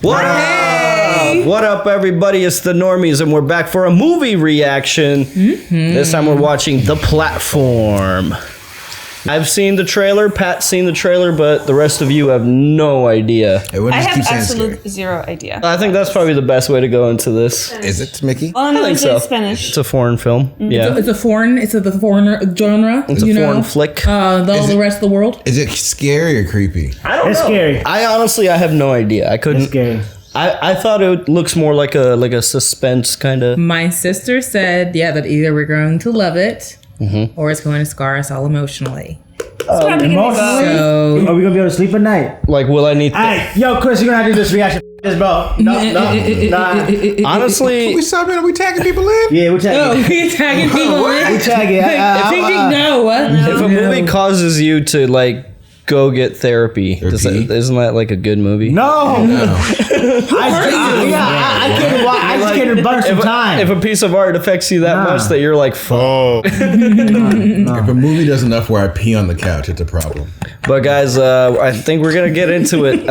What up? What up, everybody? It's the Normies, and we're back for a movie reaction. This time we're watching The Platform. I've seen the trailer, Pat's seen the trailer, but the rest of you have no idea. I have absolute zero idea. I think that's probably the best way to go into this. Is it, Mickey? All I know is so. it's Spanish. It's a foreign film. Yeah. It's a foreign genre. It's a foreign flick. All the rest of the world. Is it scary or creepy? I don't know. It's scary. I honestly have no idea. I couldn't. It's scary. I thought it looks more like a suspense kind of. My sister said, that either we're going to love it or it's going to scar us all emotionally. Emotionally? So, Are we gonna be able to sleep at night? Like, will I need? Hey, yo, Chris, you're gonna have to do this reaction. This, bro. No. Honestly, We stopping? Are we tagging people in? Yeah, we're tagging. we tagging people in. We tagging. if a movie causes you to like go get therapy, isn't that like a good movie? No. I just can't burn some time. If a piece of art affects you that much that you're like, fuck. If a movie does enough where I pee on the couch, it's a problem. But guys, I think we're gonna get into it.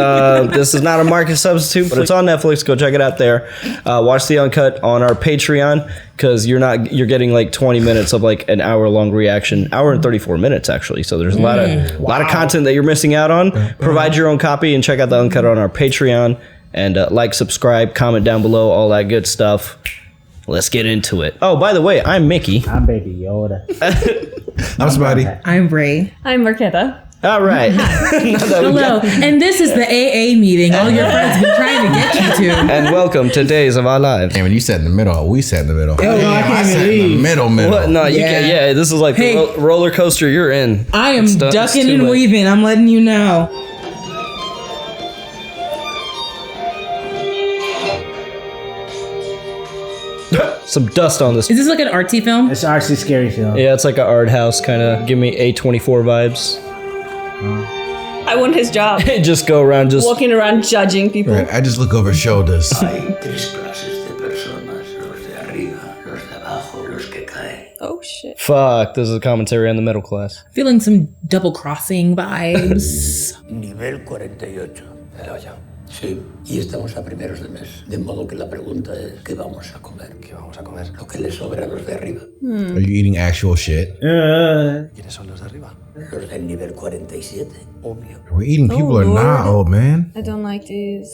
This is not a market substitute, but it's on Netflix. Go check it out there. Watch the uncut on our Patreon, because you're getting like 20 minutes of like an hour-long reaction, hour and 34 minutes actually. So there's a lot of content that you're missing out on. Provide your own copy and check out the uncut on our Patreon. And like, subscribe, comment down below, all that good stuff. Let's get into it. Oh, by the way, I'm Mickey. I'm Baby Yoda. I'm Spidey. I'm Bray. I'm Marquetta. All right. Hello. And this is the AA meeting all your friends have been trying to get you to. And welcome to Days of Our Lives. And when you sat in the middle, we sat in the middle. I can't sat even in the leave. middle. What? No, you can't. Yeah, this is like the roller coaster you're in. I am It's ducking too and late. weaving. I'm letting you know. Some dust on this. Is this like an artsy film? It's actually a scary film. Yeah, it's like an art house kind of. Give me A24 vibes. I want his job. Just go around just. Walking around judging people. Right, I just look over shoulders. Hay tres clases de personas, los de arriba, los de abajo, los que caen. Oh shit. Fuck, this is a commentary on the middle class. Feeling some double crossing vibes. Nivel 48. El hoyo. Sí, y estamos a primeros de mes. De modo que la pregunta es, ¿qué vamos a comer? ¿Qué vamos a comer? Lo que les sobra a los de arriba. Are you eating actual shit? ¿Quiénes son los de arriba? Los del nivel 47, obvio. Are we eating people or Lord. not, old man? I don't like these.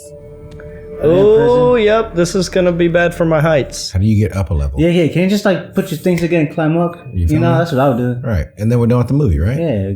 Oh, yep, this is gonna be bad for my heights. How do you get up a level? Yeah. Can you just like put your things together and climb up? You feel me? That's what I would do. Right, and then we're done with the movie, right? Yeah.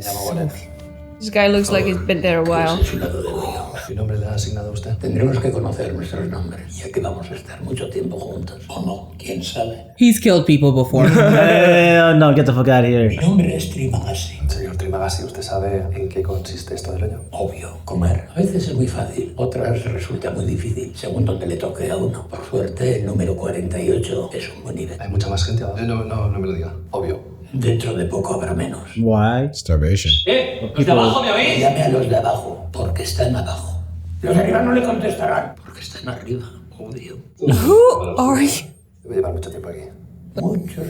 This guy looks like he's been there a while. Es un lado de mío. ¿Qué nombre le ha asignado a usted? Tendremos que conocer nuestros nombres, ya que vamos a estar mucho tiempo juntos. ¿O no? ¿Quién sabe? He's killed people before. Hell no, get the fuck out of here. Mi nombre es Trimagasi. Señor Trimagasi, ¿usted sabe en qué consiste esto del hoyo? Obvio, comer. A veces es muy fácil, otras resulta muy difícil, según donde le toque a uno. Por suerte, el número 48 es un buen nivel. Hay mucha más gente abajo. No me lo diga. Obvio. Dentro de poco habrá menos. Why? Starvation. Llame a los de abajo, porque están abajo. Los de arriba no le contestarán, porque están arriba, obvio. Who are you? Voy a llevar mucho tiempo aquí. Muchos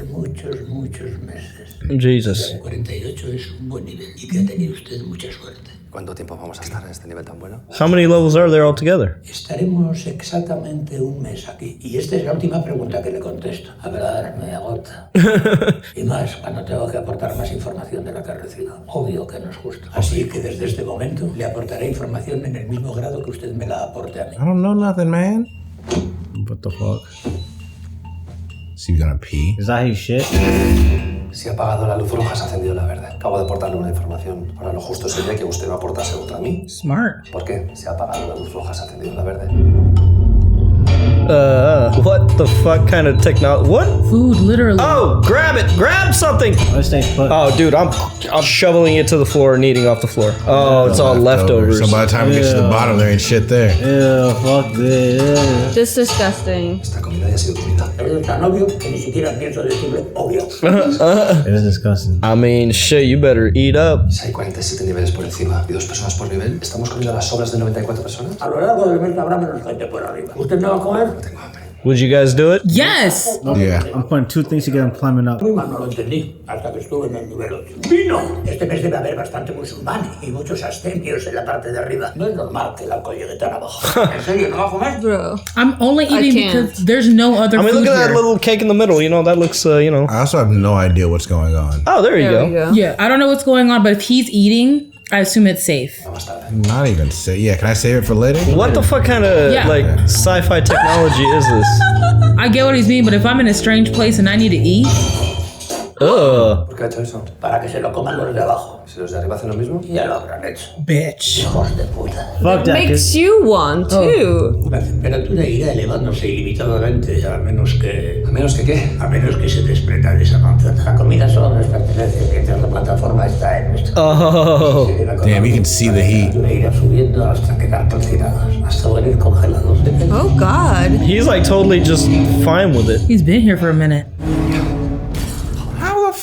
meses. Jesus. El 48 es un buen nivel y que ha tenido usted mucha suerte. ¿Cuánto tiempo vamos a estar en este nivel tan bueno? How many levels are there altogether? Estaremos exactamente un mes aquí. Y esta es la última pregunta que le contesto. Hablar me agota. Y más cuando tengo que aportar más información de la que recibo. Obvio que no es justo. Así que desde este momento le aportaré información en el mismo grado que usted me la aporte a mí. I don't know nothing, man. What the fuck? So you gonna pee? Is that his shit? Si ha apagado la luz roja, se ha encendido la verde. Acabo de aportarle una información. Ahora lo justo sería que usted me aportase otra a mí. Smart. ¿Por qué? Si ha apagado la luz roja, se ha encendido la verde. What the fuck kind of technology? What? Food, literally. Oh, grab it! Grab something! Let's stay put. Oh, dude, I'm shoveling it to the floor and eating off the floor. Oh, it's all leftovers. So by the time we get to the bottom, there ain't shit there. Ew, fuck this. This is disgusting. Esta comida ya ha sido comida. Es tan obvio que ni siquiera pienso decirle obvio. It is disgusting. I mean, shit, you better eat up. Si hay 47 niveles por encima y 2 personas por nivel, ¿estamos comiendo las sobras de 94 personas? A lo largo del mes habrá menos gente por arriba. ¿Usted no va a comer? No tengo hambre. Would you guys do it? Yes. Yeah. I'm putting 2 things together and climbing up. Muy mal no lo entendí, hasta que estuve en el nivel 8. ¡Vino! Este mes debe haber bastante musulmán y muchos abstemios en la parte de arriba. No es normal que el alcohol llegue tan abajo. ¿En serio no va a comer? Bro. I'm only eating can't. because there's no other I mean, food look at that here. little cake in the middle. You know, that looks, I also have no idea what's going on. Oh, there you There go. we go. Yeah, I don't know what's going on, but if he's eating, I assume it's safe. Not even say. Yeah, can I save it for later? What the fuck kind of Yeah. like sci-fi technology is this? I get what he's mean, but if I'm in a strange place and I need to eat, Ugh. ¿Por qué ha hecho eso? Para que se lo coman los de abajo. Si los de arriba hacen lo mismo. Ya lo habrán hecho. bitch. Hijos de puta. Fuck that. Makes you want too. La temperatura irá elevándose ilimitadamente a menos que... ¿A menos que qué? A menos que se desprenda de esa manzana. La comida solo nos pertenece mientras la plataforma está en nuestro... Oh. Damn, you can see the heat. Irá subiendo hasta quedar calcinados, hasta venir congelados. Oh God. He's like totally just fine with it. He's been here for a minute.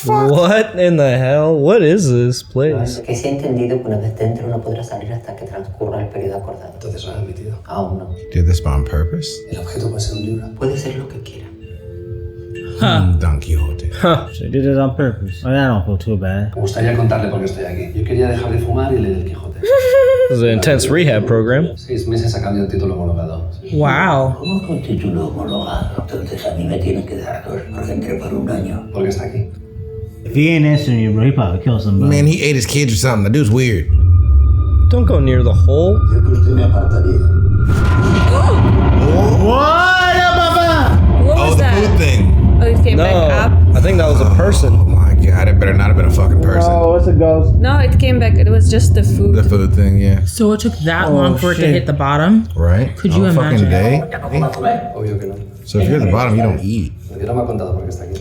What in the hell? What is this place? Que se ha entendido que una vez dentro no podrá salir hasta que transcurra el periodo acordado. Entonces lo han admitido. Aún no. Did this on purpose? El objeto puede ser un libro. Puede ser lo que quiera. Don Quixote. She did it on purpose. I don't feel too bad. Me gustaría contarle por qué estoy aquí. Yo quería dejar de fumar y leer el Quijote. This is an intense rehab program. 6 meses a cambio de título homologado. Wow. ¿Cómo con título homologado? Entonces a mí me tienen que dar 2 porque entré por un año. ¿Por qué está aquí? If he ain't answering you, bro, he probably killed somebody. Man, he ate his kids or something. That dude's weird. Don't go near the hole. Yo que usted me apartaría. What Oh, was the that? food thing. Oh, it came No, back up. I think that was a Oh person. my god, it better not have been a fucking person. Oh, it's a ghost. No, it came back. It was just the food. The food thing, yeah. So it took that long for it to shit. hit the bottom? Right? Could you All fucking imagine? day. ¿Tampoco va a comer? Obvio que no. So if you're at the bottom, you don't eat. Porque no me ha contado por qué está aquí.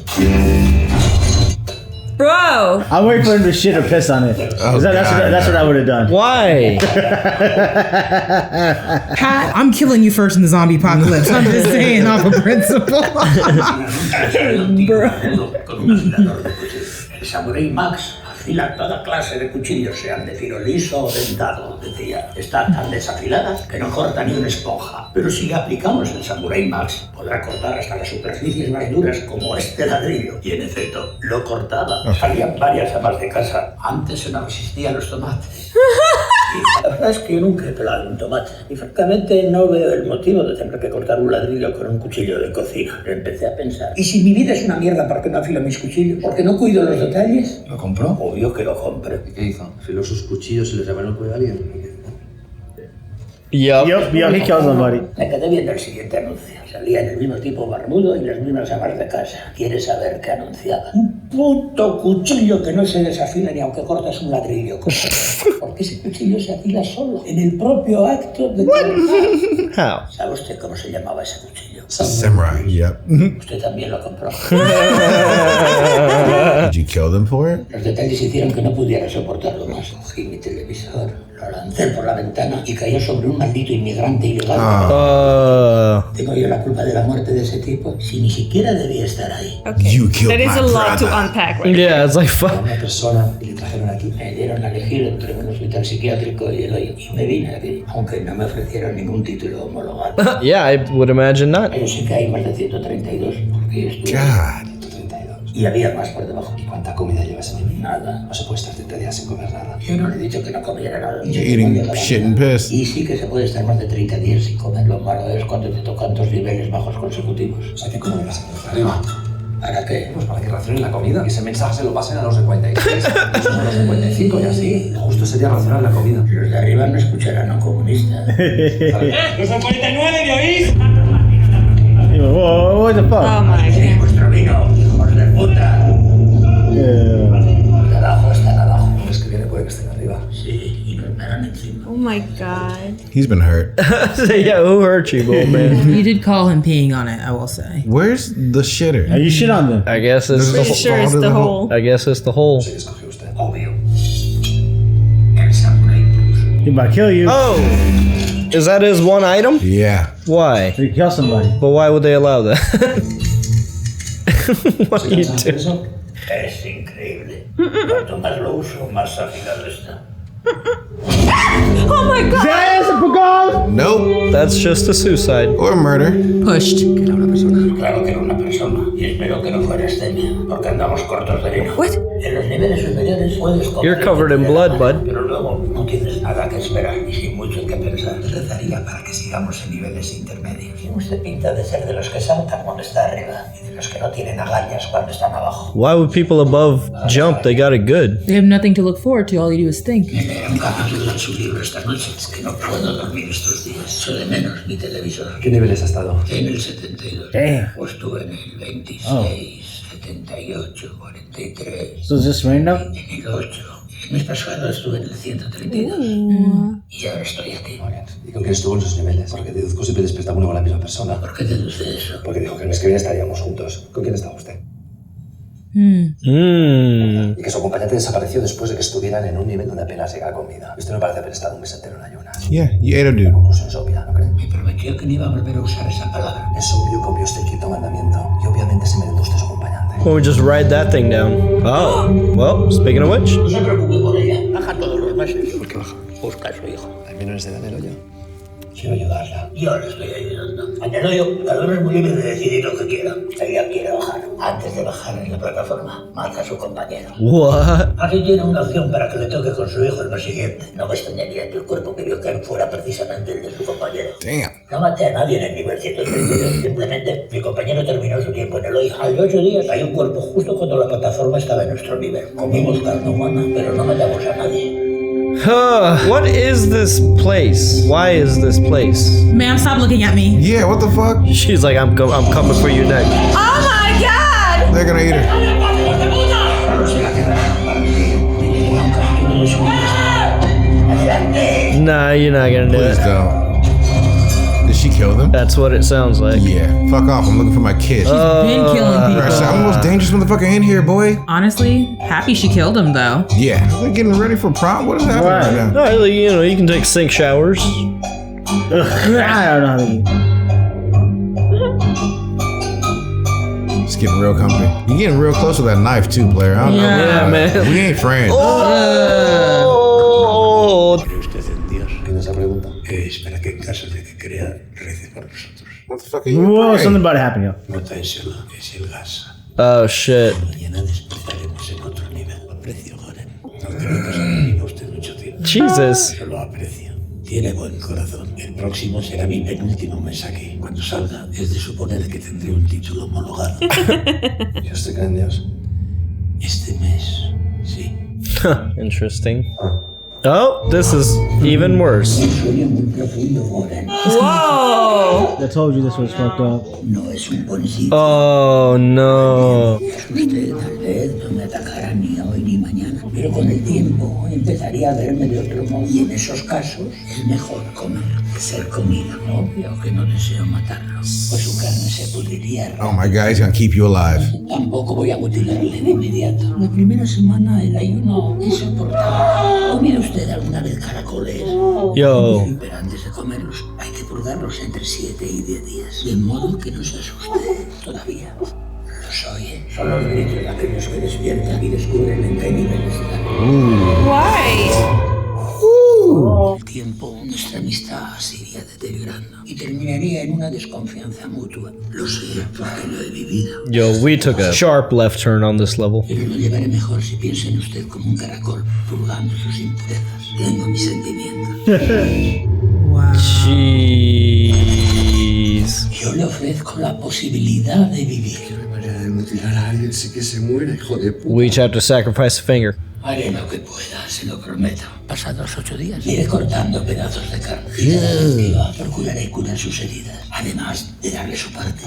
Bro. I'm waiting for him to shit or piss on it. Oh, That's what I would have done. Why? Pat, I'm killing you first in the zombie apocalypse. I'm just saying off of principle. Con un afilador de cuchillos. El Samurai Max afila toda clase de cuchillos, sean de filo liso o dentado, decía. Están tan desafiladas que no corta ni una esponja. Pero si le aplicamos el Samurai Max, podrá cortar hasta las superficies más duras como este ladrillo. Y en efecto, lo cortaba. Salían varias amas de casa. Antes se no resistían los tomates. Y la verdad es que yo nunca he pelado un tomate. Y francamente no veo el motivo de tener que cortar un ladrillo con un cuchillo de cocina. Pero empecé a pensar, ¿y si mi vida es una mierda, por qué no afilo mis cuchillos? ¿Por qué no cuido los detalles? ¿Lo compró? Obvio que lo compre. ¿Y qué hizo? ¿Afiló sus cuchillos y les rebanó el cuello a alguien? Yup. Yup, he killed somebody. Me quedé viendo el siguiente anuncio. Salía en el mismo tipo barbudo y las mismas amas de casa. ¿Quieres saber qué anunciaba? Un puto cuchillo que no se desafila ni aunque cortas un ladrillo. Porque ese cuchillo se afila solo, en el propio acto de cortar. How? ¿Sabe usted cómo se llamaba ese cuchillo? Samurai, yep. Usted también lo compró. Did you kill them for it? Los detalles hicieron que no pudiera soportarlo más. Cogí mi televisor, lo lancé por la ventana y cayó sobre un maldito inmigrante ilegal. ¿Tengo yo la culpa de la muerte de ese tipo? Si ni siquiera debía estar ahí. Okay. You killed That is my a lot to brother. unpack right Yeah, it's like fuck. Una persona y le trajeron aquí. Me dieron a elegir entre un hospital psiquiátrico y el hoyo. Y me vine aquí, aunque no me ofrecieron ningún título homologado. Yeah, I would imagine not. Yo sé que hay más de 132, porque estuve... God. 132. Y había más por debajo. ¿Y cuánta comida lleva ese nivel? Nada. No se puede estar 30 días sin comer nada. Yo no le he dicho que no comiera nada. You're eating shit and piss. Y sí que se puede estar más de 30 días sin comer. Lo malo es cuando te tocan 2 niveles bajos consecutivos. O sea, ¿qué cómo le vas a hacer arriba? ¿Para qué? Pues para que racionen la comida. Que ese mensaje se lo pasen a los de 46. Esos a los de 55 y así. Lo justo sería racionar la comida. Los de arriba no escucharán a un comunista. Whoa, what the fuck? Oh my ¡Sí, God. vuestro vino, hijos de puta! Yeah. Los de abajo están abajo. El mes que viene puede que estén arriba. Sí, y nos verán encima. Oh my God. He's been hurt. Yeah, who hurt you, old man? You did call him peeing on it, I will say. Where's the shitter? Are you shit on them? I guess it's Pretty the sure it's the hole. I guess it's the hole. Sí, escogió usted. Obvio. El Samurai Plus. He might kill you. Oh, is that his one item? Yeah. Why? He kill somebody. But why would they allow that? What are you ¿Sabes hacer doing? eso? Es increíble. Cuanto más lo uso, más afilado está. Oh my god! ¿Ya es pagado? Nope. That's just a suicide. Or murder. Pushed. Era una persona. Claro que era una persona. Y espero que no fuera astemia, porque andamos cortos de vino. What? En los niveles superiores puedes comer. You're covered in blood, bud. Pero luego no tienes nada que esperar y sin mucho que pensar. Rezaría para que sigamos en niveles intermedios. Tiene usted pinta de ser de los que saltan cuando está arriba y de los que no tienen agallas cuando están abajo. Why would people above jump? They got it good. They have nothing to look forward to. All you do is think. Me leerá un capítulo en su libro esta noche. Es que no puedo dormir estos días. Echo de menos mi televisor. ¿Qué niveles ha estado? En el 72. Damn. O estuve en el 26, 78, 43. So it's just random? En el 8. El mes pasado estuve en el 132. Y ahora estoy aquí. ¿Y con quién estuvo en esos niveles? Porque deduzco siempre desprestamos con la misma persona. ¿Por qué deduce eso? Porque dijo que el mes que viene estaríamos juntos. ¿Con quién estaba usted? Hmm. Y que su acompañante desapareció después de que estuvieran en un nivel donde apenas llega comida. Usted no parece haber estado un mes entero en ayunas. Yeah, you ate a dude. La conclusión es obvia, ¿no cree? Me prometió que no iba a volver a usar esa palabra. Es obvio que obvió usted el quinto mandamiento. Y obviamente se merendó usted su acompañante. Why don't we just write that thing down? Oh, well, speaking of which. No se preocupe por ella. Baja todos los meses. ¿Por qué baja? Busca a su hijo. ¿Hay menores de edad en el hoyo? Quiero ayudarla. Yo le estoy ayudando. Ante el hoyo, cada uno es muy libre de decidir lo que quiera. Ella quiere bajar. Antes de bajar en la plataforma, mata a su compañero. What? Así tiene una opción para que le toque con su hijo el mes siguiente. No me extrañaría que el cuerpo que vio caer fuera precisamente el de su compañero. Damn. No maté a nadie en el nivel 132. Simplemente mi compañero terminó su tiempo en el hoyo. Al 8 días hay un cuerpo justo cuando la plataforma estaba en nuestro nivel. Comimos carne humana, pero no matamos a nadie. What is this place? Why is this place? Ma'am, stop looking at me. Yeah, what the fuck? She's like, I'm coming for you next. Oh my god! They're gonna eat her. Nah, you're not gonna do Please it. don't. Did she kill them? That's what it sounds like. Yeah. Fuck off. I'm looking for my kid. Been killing I people. said, I'm the most dangerous motherfucker in here, boy. Honestly, happy she killed him though. Yeah. They're getting ready for prom. What is happening right now? Well, you know, you can take sink showers. Ugh, I don't know how to eat. It's getting real comfy. You're getting real close with that knife too, player. I don't know. Yeah, man. We ain't friends. Oh, ¿Cree usted en Dios? ¿Quién es esa pregunta? Espera que en caso de que crea, rece por nosotros. What the fuck are you Whoa, praying? something about to happen, yo. Notáiselo, es el gas. oh shit. Mañana despertaremos en otro nivel. Aprecio, Loren. Aunque no pasaría usted mucho tiempo. Jesus. Yo lo aprecio. Tiene buen corazón. El próximo será mi penúltimo mes aquí. Cuando salga, es de suponer que tendré un título homologado. ¿Y usted cree en Dios? Este mes, sí. Interesting. Oh, this is even worse. Un sueño muy profundo, Loren. Whoa! I told you this was fucked up. No es un buen sitio. Oh no. Usted tal vez no me atacará ni hoy ni mañana, pero con el tiempo empezaría a verme de otro modo. Y en esos casos es mejor comer que ser comida. Obvio que no deseo matarlo, pues su carne se pudriría. Oh my God, he's gonna keep you alive. Tampoco voy a mutilarle de inmediato. La primera semana el ayuno es soportable. ¿Ha comido usted alguna vez caracoles? Yo. Pero antes de comerlos hay que purgarlos entre 7 y 10 días. De modo que no se asuste todavía. Los oye. Son los gritos de aquellos que despiertan y descubren en qué niveles están. Why? El tiempo, nuestra amistad se iría deteriorando y terminaría en una desconfianza mutua. Lo sé, porque lo he vivido. Yo, we took a sharp left turn on this level. Pero lo llevaré mejor si piensa en usted como un caracol, purgando sus impurezas. Tengo mis sentimientos. Wow. Jeez. Yo le ofrezco la posibilidad de vivir. De mutilar a alguien sí que se muere, hijo de puta. We each have to sacrifice a finger. Haré lo que pueda, se lo prometo. Pasados 8 días, iré cortando pedazos de carne. Y yeah. Procuraré curar sus heridas, además de darle su parte.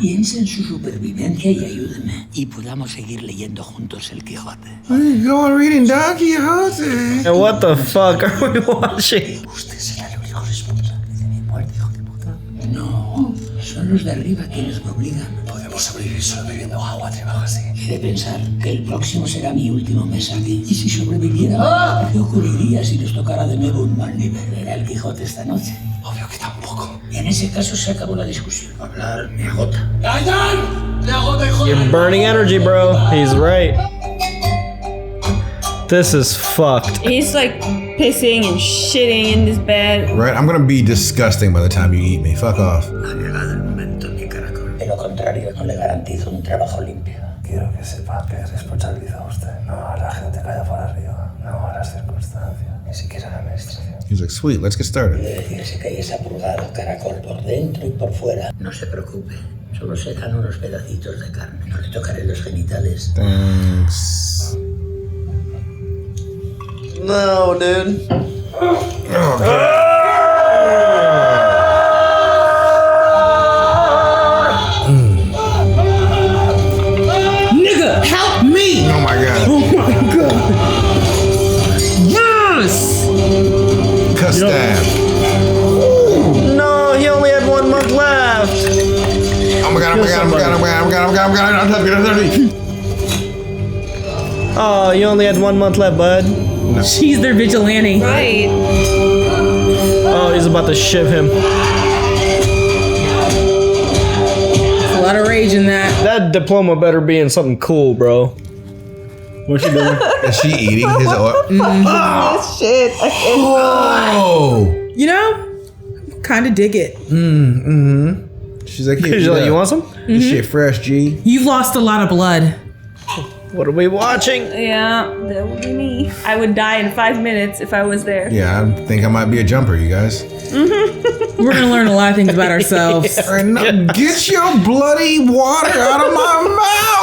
Piense en su supervivencia y ayúdeme. Y podamos seguir leyendo juntos El Quijote. Where you going reading Don Quixote? And what the fuck are we watching? Usted será el único responsable de mi muerte, hijo de puta. No, son los de arriba quienes me obligan. Podemos sobrevivir solo bebiendo agua, trabajo así. He de pensar que el próximo será mi último mes aquí. Y si sobreviviera, ¿qué ocurriría si nos tocara de nuevo un mal nivel? ¿Era el Quijote esta noche? Obvio que tampoco. En ese caso se acabó la discusión. Hablar me agota. ¡Aydan! ¡Me agota, hijo de... You're burning energy, bro. He's right. This is fucked. He's like pissing and shitting in this bed. Right? I'm gonna be disgusting by the time you eat me. Fuck off. Ha llegado el momento, mi caracol. De lo contrario, no le garantizo un trabajo limpio. Quiero que sepa que responsabiliza a usted, no a la gente que haya por arriba, no a las circunstancias, ni siquiera a la administración. He's like, sweet, let's get started. Debe decirse que es apurgado, caracol, por dentro y por fuera. No se preocupe, solo serán unos pedacitos de carne. No le tocaré los genitales. Thanks. No, dude. Nigga, help me! Oh my god. Oh my god. Yes! Cuss stab. No, he only had 1 month left. Oh my god, oh my god, oh my god, oh my god, oh my god, oh my god, I'm touching. Oh, you only had 1 month left, bud. She's their vigilante. Right. Oh, he's about to shiv him. A lot of rage in that. That diploma better be in something cool, bro. What's she doing? Is she eating his oil? Oh, shit. I can't. Oh! You know, kind of dig it. She's like, here, She's like, you want some? This shit fresh, G. You've lost a lot of blood. What are we watching? Yeah, that would be me. I would die in 5 minutes if I was there. Yeah, I think I might be a jumper, you guys. We're gonna learn a lot of things about ourselves. All right, now get your bloody water out of my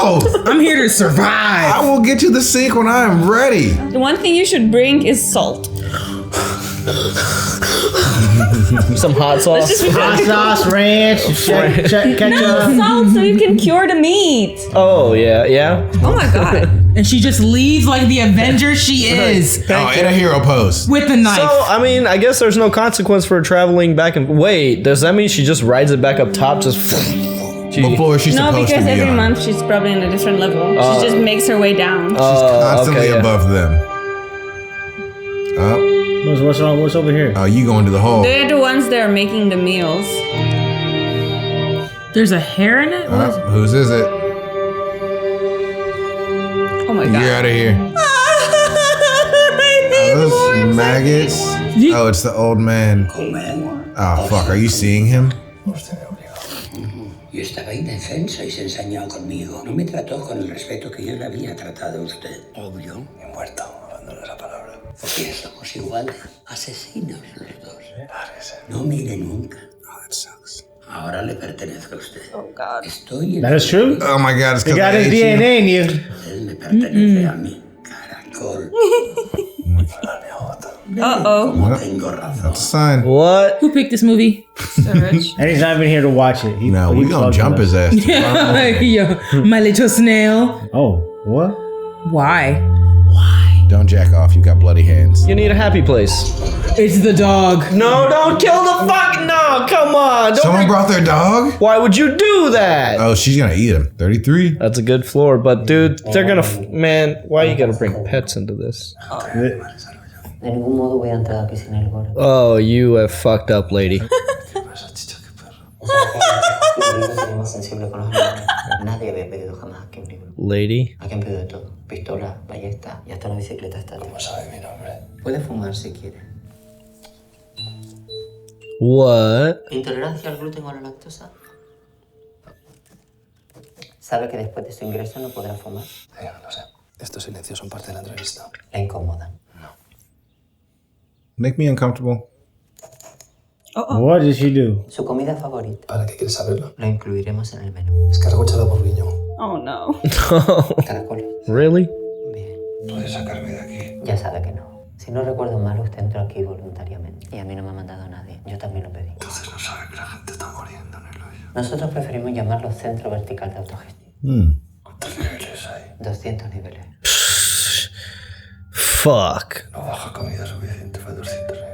mouth! I'm here to survive. I will get to the sink when I am ready. The one thing you should bring is salt. Some hot sauce. Hot sauce, ranch, ketchup. Salt so you can cure the meat. Oh, yeah, yeah. Oh my god. And she just leaves like the Avenger she is. Oh, in a hero pose. With the knife. So, I mean, I guess there's no consequence for traveling back and... Wait, does that mean she just rides it back up top? Just... Before she's No, supposed because to be every on. month she's probably in a different level. She just makes her way down. Constantly okay, yeah. above them. Oh, What's wrong? What's over here? oh, you going to the hole. They're the ones that are making the meals. There's a hair in it? What is it? Whose is it? Oh my You're god. out of here. Those maggots. Oh, it's the old man. Oh, fuck. Are you seeing him? Yo estaba indefenso y se ensañó conmigo. No me trató con el respeto que yo le había tratado a usted. Obvio. Y muerto, abandono esa palabra. Porque somos iguales. Asesinos los dos. No mire nunca. Oh, that sucks. Ahora le pertenezco a usted. Oh god. Estoy en... That is true. Oh my god, it's You because got his DNA in you. Él me pertenece a mí. Caracol. Uh-oh. Como tengo razón. That's a sign. What? Who picked this movie? So rich. And he's not even here to watch it. No, we gonna jump his ass. Yo, my little snail. Oh, what? Why? Don't jack off. You got bloody hands. You need a happy place. It's the dog. No, don't kill the fuck. No, come on. Don't Someone brought their dog? Why would you do that? Oh, she's gonna eat him. 33. That's a good floor, but dude, they're gonna... Man, why you gotta bring pets into this? De ningún modo voy a entrar aquí sin el gorro. Oh, you have fucked up, lady. Soy más sensible con los animales. Nadie había pedido jamás aquí un libro. Lady? Aquí han pedido de todo. Pistola, ballesta y hasta una bicicleta estática. ¿Cómo sabe mi nombre? Puede fumar si quiere. What? ¿Intolerancia al gluten o a la lactosa? ¿Sabe que después de su ingreso no podrá fumar? Sí, lo sé. Estos silencios son parte de la entrevista. La incomodan. Make me uncomfortable. What did she do? Su comida favorita. ¿Para qué quieres saberlo? Lo incluiremos en el menú. Escargocha de borguiño. Oh no. Caracoles. Really? Bien. ¿Puedes sacarme de aquí? Ya sabe que no. Si no recuerdo mal, usted entró aquí voluntariamente. Y a mí no me ha mandado nadie. Yo también lo pedí. Entonces no sabe que la gente está muriendo en el hoyo. Nosotros preferimos llamarlo Centro Vertical de Autogestión. ¿Cuántos niveles hay? 200 niveles. Fuck. No baja comida suficiente para 200 niveles.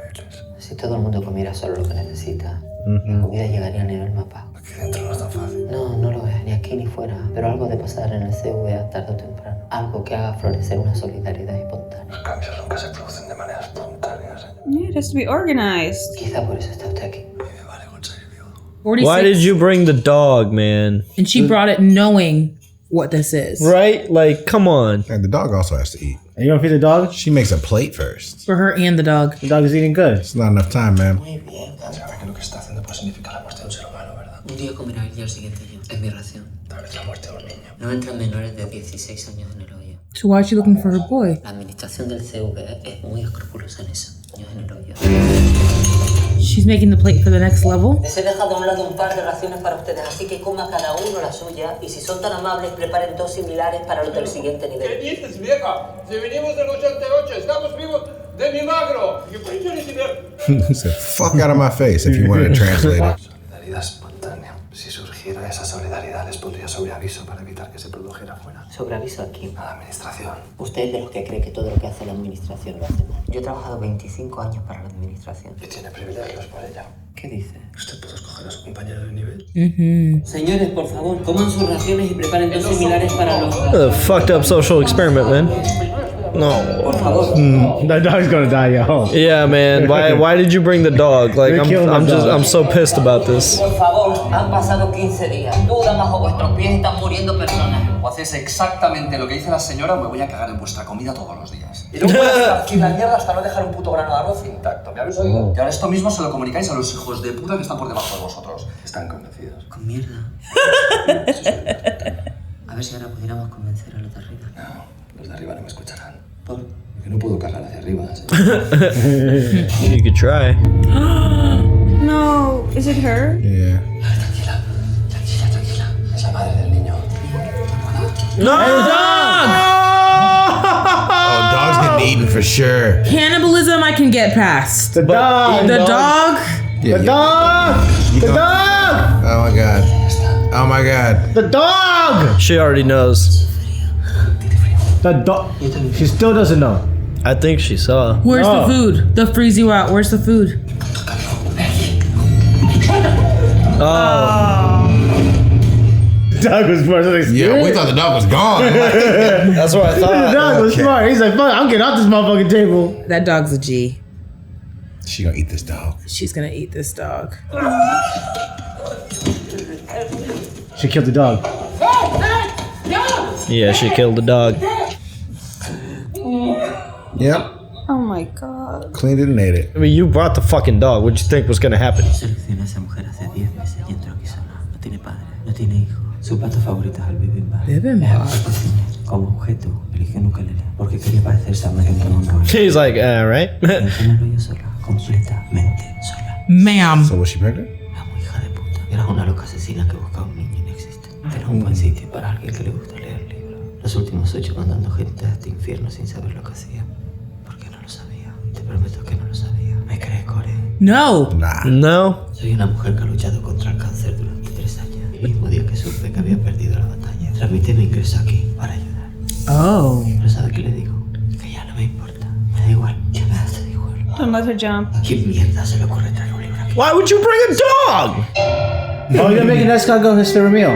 Si todo el mundo comiera solo lo que necesita, la comida llegaría a nivel mapa. Aquí dentro no es tan fácil. No, no lo es, ni aquí ni fuera. Pero algo de pasar en el CVA tarde o temprano. Algo que haga florecer una solidaridad espontánea. Los cambios nunca se producen de manera espontánea, señor. Yeah, it has to be organized. Quizá por eso está usted aquí. Y me vale con ser viudo. 46. Why did you bring the dog, man? And she brought it knowing what this is. Right? Like, come on. And the dog also has to eat. Are you gonna feed the dog? She makes a plate first. For her and the dog. The dog is eating good. It's not enough time, man. Sabe que lo que está haciendo puede significar la muerte de un ser humano, ¿verdad? Un día comerá y al siguiente yo. Es mi ración. Tal vez la muerte de un niño. No entran menores de 16 años en el hoyo. So why is she looking for her boy? La administración del CV es muy escrupulosa en eso. Niños en el hoyo. She's making the plate for the next level. Les he dejado a un lado un par de raciones para ustedes, así que coma cada uno la suya y si son tan amables, preparen 2 similares para los del siguiente nivel. ¿Qué dices, vieja? Si venimos del 88, estamos vivos de milagro. He said, fuck out of my face if you wanted to translate it. Solidaridad espontánea. Si surgiera esa solidaridad, les pondría sobre aviso para evitar que se produjera fuera. Sobre aviso aquí. A la administración. Usted es de los que cree que todo lo que hace la administración lo hace mal. Yo he trabajado 25 años para la administración. Y tiene privilegios por ella. ¿Qué dice? Usted puede escoger a su compañero de nivel. Señores, por favor, coman sus raciones y preparen 2 similares para los... A fucked up social experiment, man. No. Por favor. That dog's gonna die, yo. Yeah, man. Why did you bring the dog? Like, I'm so pissed about this. Por favor, han pasado 15 días. Dudan bajo vuestros pies, están muriendo personas. O hacéis exactamente lo que dice la señora, me voy a cagar en vuestra comida todos los días. Y luego voy a esparcir la mierda hasta no dejar un puto grano de arroz intacto. ¿Me habéis oído? Y ahora esto mismo se lo comunicáis a los hijos de puta que están por debajo de vosotros. Están convencidos. Con mierda. A ver si ahora pudiéramos convencer a los de arriba. No, los de arriba no me escucharán. ¿Por? Porque no puedo cargar hacia arriba. You could try. No, is it her? Yeah. Tranquila, tranquila, tranquila. Es la madre del niño. No! Oh, dog's getting eaten for sure. Cannibalism I can get past. The dog. The dog? Yeah, The dog. The dog. Oh my god. Oh my god. The dog. She already knows. The dog. She still doesn't know. I think she saw. Where's Oh. the food? They'll freeze you out. Where's the food? Oh. Dog was smart. Yeah, we thought the dog was gone. That's what I The thought. dog was smart. He's like, fuck, I'm getting off this motherfucking table. That dog's a G. She gonna eat this dog. She's gonna eat this dog. She killed the dog. Yeah, she killed the dog. Yep. Oh my god. Cleaned it and ate it. I mean, you brought the fucking dog. What'd you think was gonna happen? Seleccioné a esa mujer hace 10 meses y entró aquí sola. No tiene padre, no tiene hijo. Su plato favorito es el bibimbap. Bibimbap. Como objeto, eligió un ukelele porque quería parecerse a Megan Monroe. He's like, right. Entiéndelo yo sola, completamente sola. Ma'am. So was she pregnant? La muy hija de puta. Era una loca asesina que buscaba un niño inexistente. Era un buen sitio para alguien que le gusta leer libros. Los últimos 8 mandando gente a este infierno sin saber lo que hacía. Porque no lo sabía. Te prometo que no lo sabía. ¿Me crees, Core? No. Nah. No. Soy una mujer que ha luchado contra el cáncer durante 3 años. El mismo día que supe que había perdido la batalla, tramité mi ingreso aquí para ayudar. Oh. Pero ¿sabe qué le digo? Que ya no me importa. Me da igual. Ya me hace igual. Don't let her jump. ¿A quién mierda se le ocurre traer un libro aquí? Why would you bring a dog? Oh, you're making escargot his favorite meal.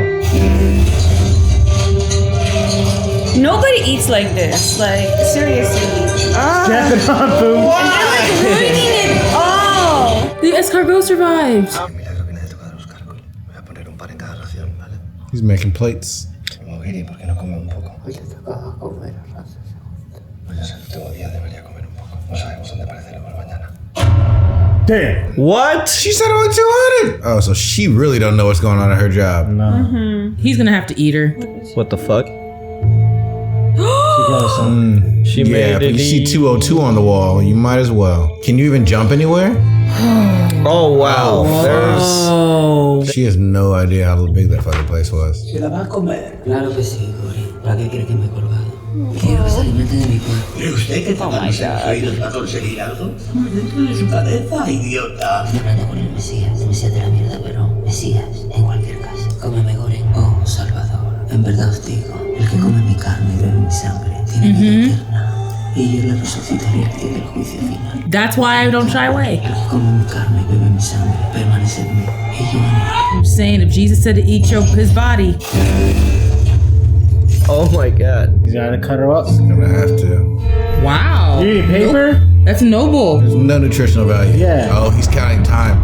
Nobody eats like this. Like, seriously. Jack it on food. Like, ruining it all. The escargot survived. Milagro que nadie toca los cálculos. Voy a poner un par en cada ración, ¿vale? He's making plates. Como Giri, ¿por qué no come un poco? Hoy le tocaba comer a Frances. Pues ya sé, el último día debería comer un poco. No sabemos dónde apareceremos mañana. Damn. What? She said only 200. Oh, so she really don't know what's going on at her job. No. He's gonna have to eat her. What the fuck? She got some. She Yeah, made but it. you see 202 on the wall. You might as well. Can you even jump anywhere? Oh wow. There's. Oh. She has no idea how big that fucking place was. ¿Se la va a comer? Claro que sí, Gori. ¿Para qué quiere que me he colgado? Quiero que se alimente de mi cuerpo. ¿Cree usted que tapándose los oídos va a conseguir algo? Dentro de su cabeza, idiota. Estoy hablando con el Mesías de la mierda, pero Mesías, en cualquier caso. Cómeme, Goren. Oh, Salvador. En verdad os digo, el que come mi carne y bebe mi sangre tiene vida eterna. Y yo le resucitaré al día del juicio final. That's why I don't shy away. El que come mi carne y bebe mi sangre permanece en mí y yo en él. I'm saying if Jesus said to eat his body. Oh my god. He's gonna cut her up. Gonna have to. Wow. You eating paper? That's noble. There's no nutritional value. Yeah. Oh, he's counting time.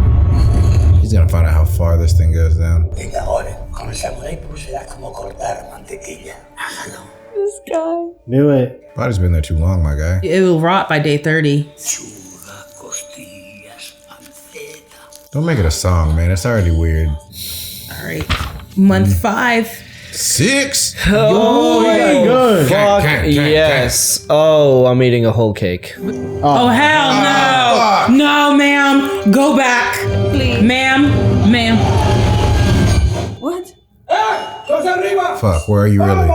He's gonna find out how far this thing goes down. Venga, Goren, Con el Samurai Plus será como cortar mantequilla. Hágalo. This guy. Knew it. Body's been there too long, my guy. It will rot by day 30. Chuga, costillas, panceta. Don't make it a song, man. It's already weird. All right. Month 5. 6. Oh my God. Fuck Can't. yes. Oh, I'm eating a whole cake. Oh, hell no. No, ma'am. Go back. Please. Ma'am. What? Fuck, where are you really?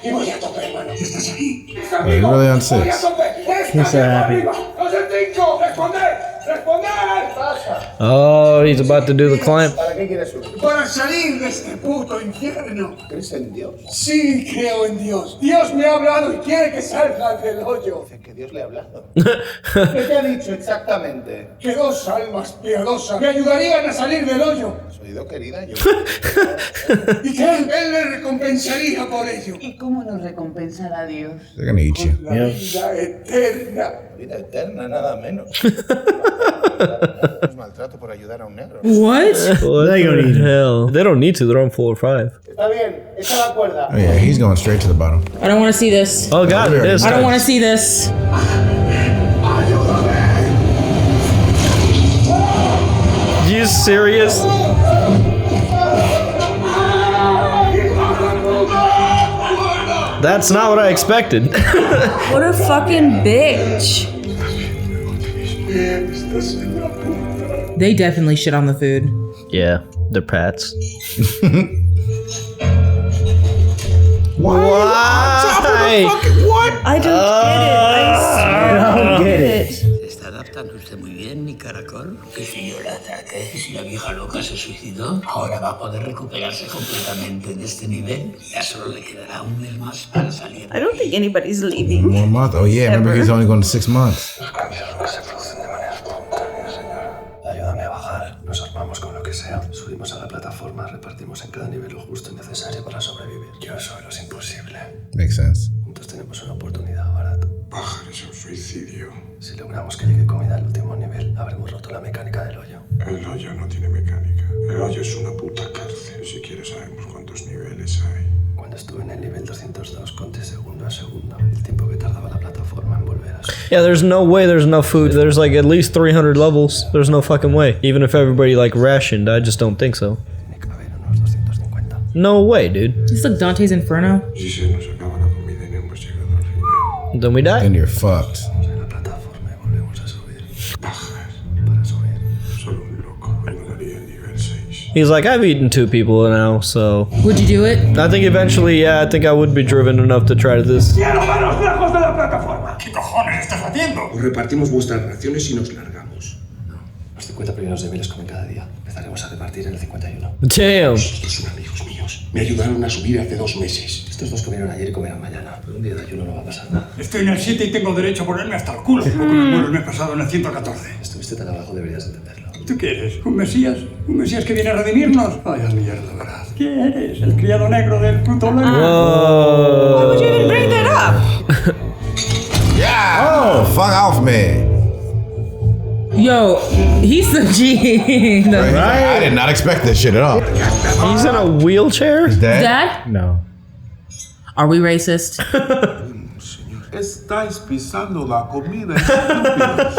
Y voy a tope, hermano. ¿Estás aquí? Are you really on 6? He's so happy. Oh, he's about to do the climb. ¿Para qué quieres subir? Para salir de este puto infierno. ¿Crees en Dios? Sí, creo en Dios. Dios me ha hablado y quiere que salga del hoyo. Dice que Dios le ha hablado. ¿Qué te ha dicho exactamente? Que 2 almas piadosas me ayudarían a salir del hoyo. ¿Has oído, querida? Yo... Y que él me recompensaría por ello. ¿Y cómo nos recompensará Dios? They're gonna eat you. La vida eterna. Vida eterna, nada menos. Es maltrato por ayudar a un negro. What? What They don't the need it. hell? They don't need to. They're on 4 or 5. Está bien, echa la cuerda. Oh yeah, he's going straight to the bottom. I don't want to see this. Oh god, it is. I don't want to see this. You serious? That's not what I expected. What a fucking bitch. They definitely shit on the food. Yeah, they're pats. Why? What? I don't get it. I swear I don't get it. Se está adaptando usted muy bien, mi caracol. Que si yo la ataqué, si la vieja loca se suicidó, ahora va a poder recuperarse completamente de este nivel. Ya solo le quedará un mes más para salir. I don't think anybody's leaving. 1 month? Oh yeah, remember Ever. he's only going to 6 months. Los cambios nunca se producen de manera espontánea, señora. Ayúdame a bajar. Nos armamos con lo que sea. Subimos a la plataforma, repartimos en cada nivel lo justo y necesario para sobrevivir. Yo soy lo imposible. Makes sense. Juntos tenemos una oportunidad barata. Bajar es un suicidio. Si logramos que llegue comida al último nivel, habremos roto la mecánica del hoyo. El hoyo no tiene mecánica. El hoyo es una puta cárcel. Si quieres sabemos cuántos niveles hay. Cuando estuve en el nivel 202, conté segundo a segundo el tiempo que tardaba la plataforma en volver a subir. Yeah, there's no way there's enough food. There's like at least 300 levels. There's no fucking way. Even if everybody like rationed, I just don't think so. Tiene que haber unos 250. No way, dude. It's like Dante's Inferno. Si se nos acaba la comida y no hemos llegado al final. Then we die. Then you're fucked. Vamos a la plataforma y volvemos a subir. Bajar. Para subir. Solo un loco ayudaría el nivel 6. He's like, I've eaten 2 people now, so Would you do it? I think eventually, yeah, I think I would be driven enough to try this. ¡Quiero veros lejos de la plataforma! ¿Qué cojones estás haciendo? Os repartimos vuestras raciones y nos largamos. Los 50 primeros niveles comen cada día. Empezaremos a repartir en el 51. Damn. Estos son amigos míos. Me ayudaron a subir hace 2 meses. Estos 2 comieron ayer y comerán mañana. Pero un día de ayuno no va a pasar nada. Estoy en el 7 y tengo derecho a ponerme hasta el culo. Porque me muero el mes pasado en el 114. Estuviste tan abajo, deberías entenderlo. ¿Tú qué eres? ¿Un mesías? ¿Un mesías que viene a redimirnos? Vaya mierda, ¿verdad? ¿Qué eres? ¿El criado negro del puto Lego? Why would you even bring that up? Yeah! Oh, fuck off, man. Yo, he's the G. Right? I did not expect this shit at all. He's in a wheelchair? His dad? Dad? No. Are we racist? Estáis pisando la comida, estúpidos.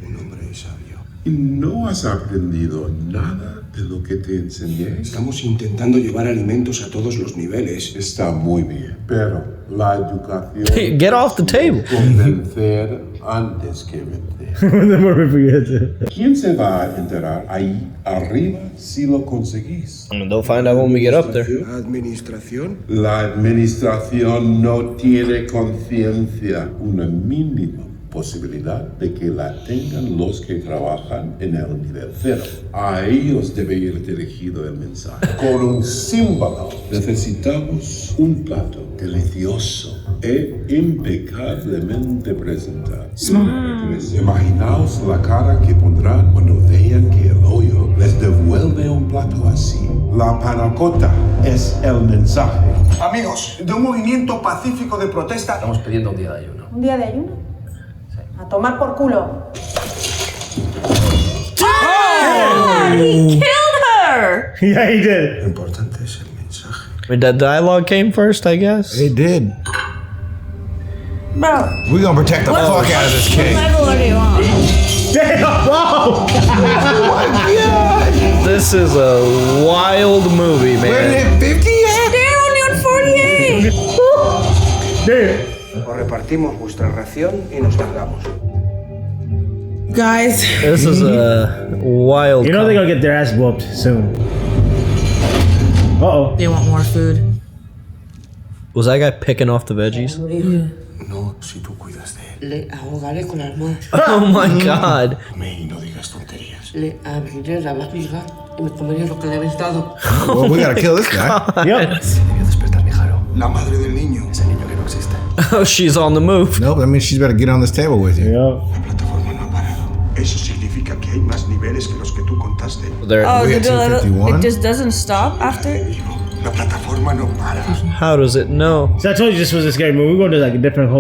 Un hombre sabio. ¿Y no has aprendido nada de lo que te enseñé? Estamos intentando llevar alimentos a todos los niveles. Está muy bien, pero la educación... Get off the table. Convencer antes que vencer. Never forget it. ¿Quién se va a enterar ahí arriba si lo conseguís? I mean, they'll find out when we get up there. ¿La administración? La administración no tiene conciencia. Una mínima posibilidad de que la tengan los que trabajan en el nivel 0. A ellos debe ir dirigido el mensaje. Con un símbolo. Necesitamos un plato delicioso e impecablemente presentado. Imaginaos la cara que pondrán cuando vean que el hoyo les devuelve un plato así. La panacota es el mensaje. Amigos, de un movimiento pacífico de protesta. Estamos pidiendo un día de ayuno. ¿Un día de ayuno? A tomar por culo. He killed her! there. Yeah, he did. Importante es el mensaje. I mean, that dialogue came first, I guess. It did. Bro, We gonna protect the fuck out of this what king. level are you on? Damn, whoa! This is a wild movie, Where man. did 50 at? They're only on 48. Damn. O repartimos vuestra ración y nos largamos. Guys, This is a wild. You know they're gonna get their ass whooped soon. Uh-oh. they want more food. Was that guy picking off the veggies? No, si tú cuidas de él. Le ahogaré con la almohada. Oh my god. Come y no digas tonterías. Le abriré la barriga y me comeré lo que le habéis dado. Well, we gotta kill this guy. Yep. Debió despertar mi Jaro. La madre del niño. Ese niño que no existe. Oh, she's on the move. Nope, that means she's better get on this table with you. Yep. La plataforma no ha parado. Eso significa que hay más niveles que los que tú contaste. There. Oh, We the at 251? it just doesn't stop after? La plataforma no para. How does it know? So I told you this was a scary movie. We're going to like a different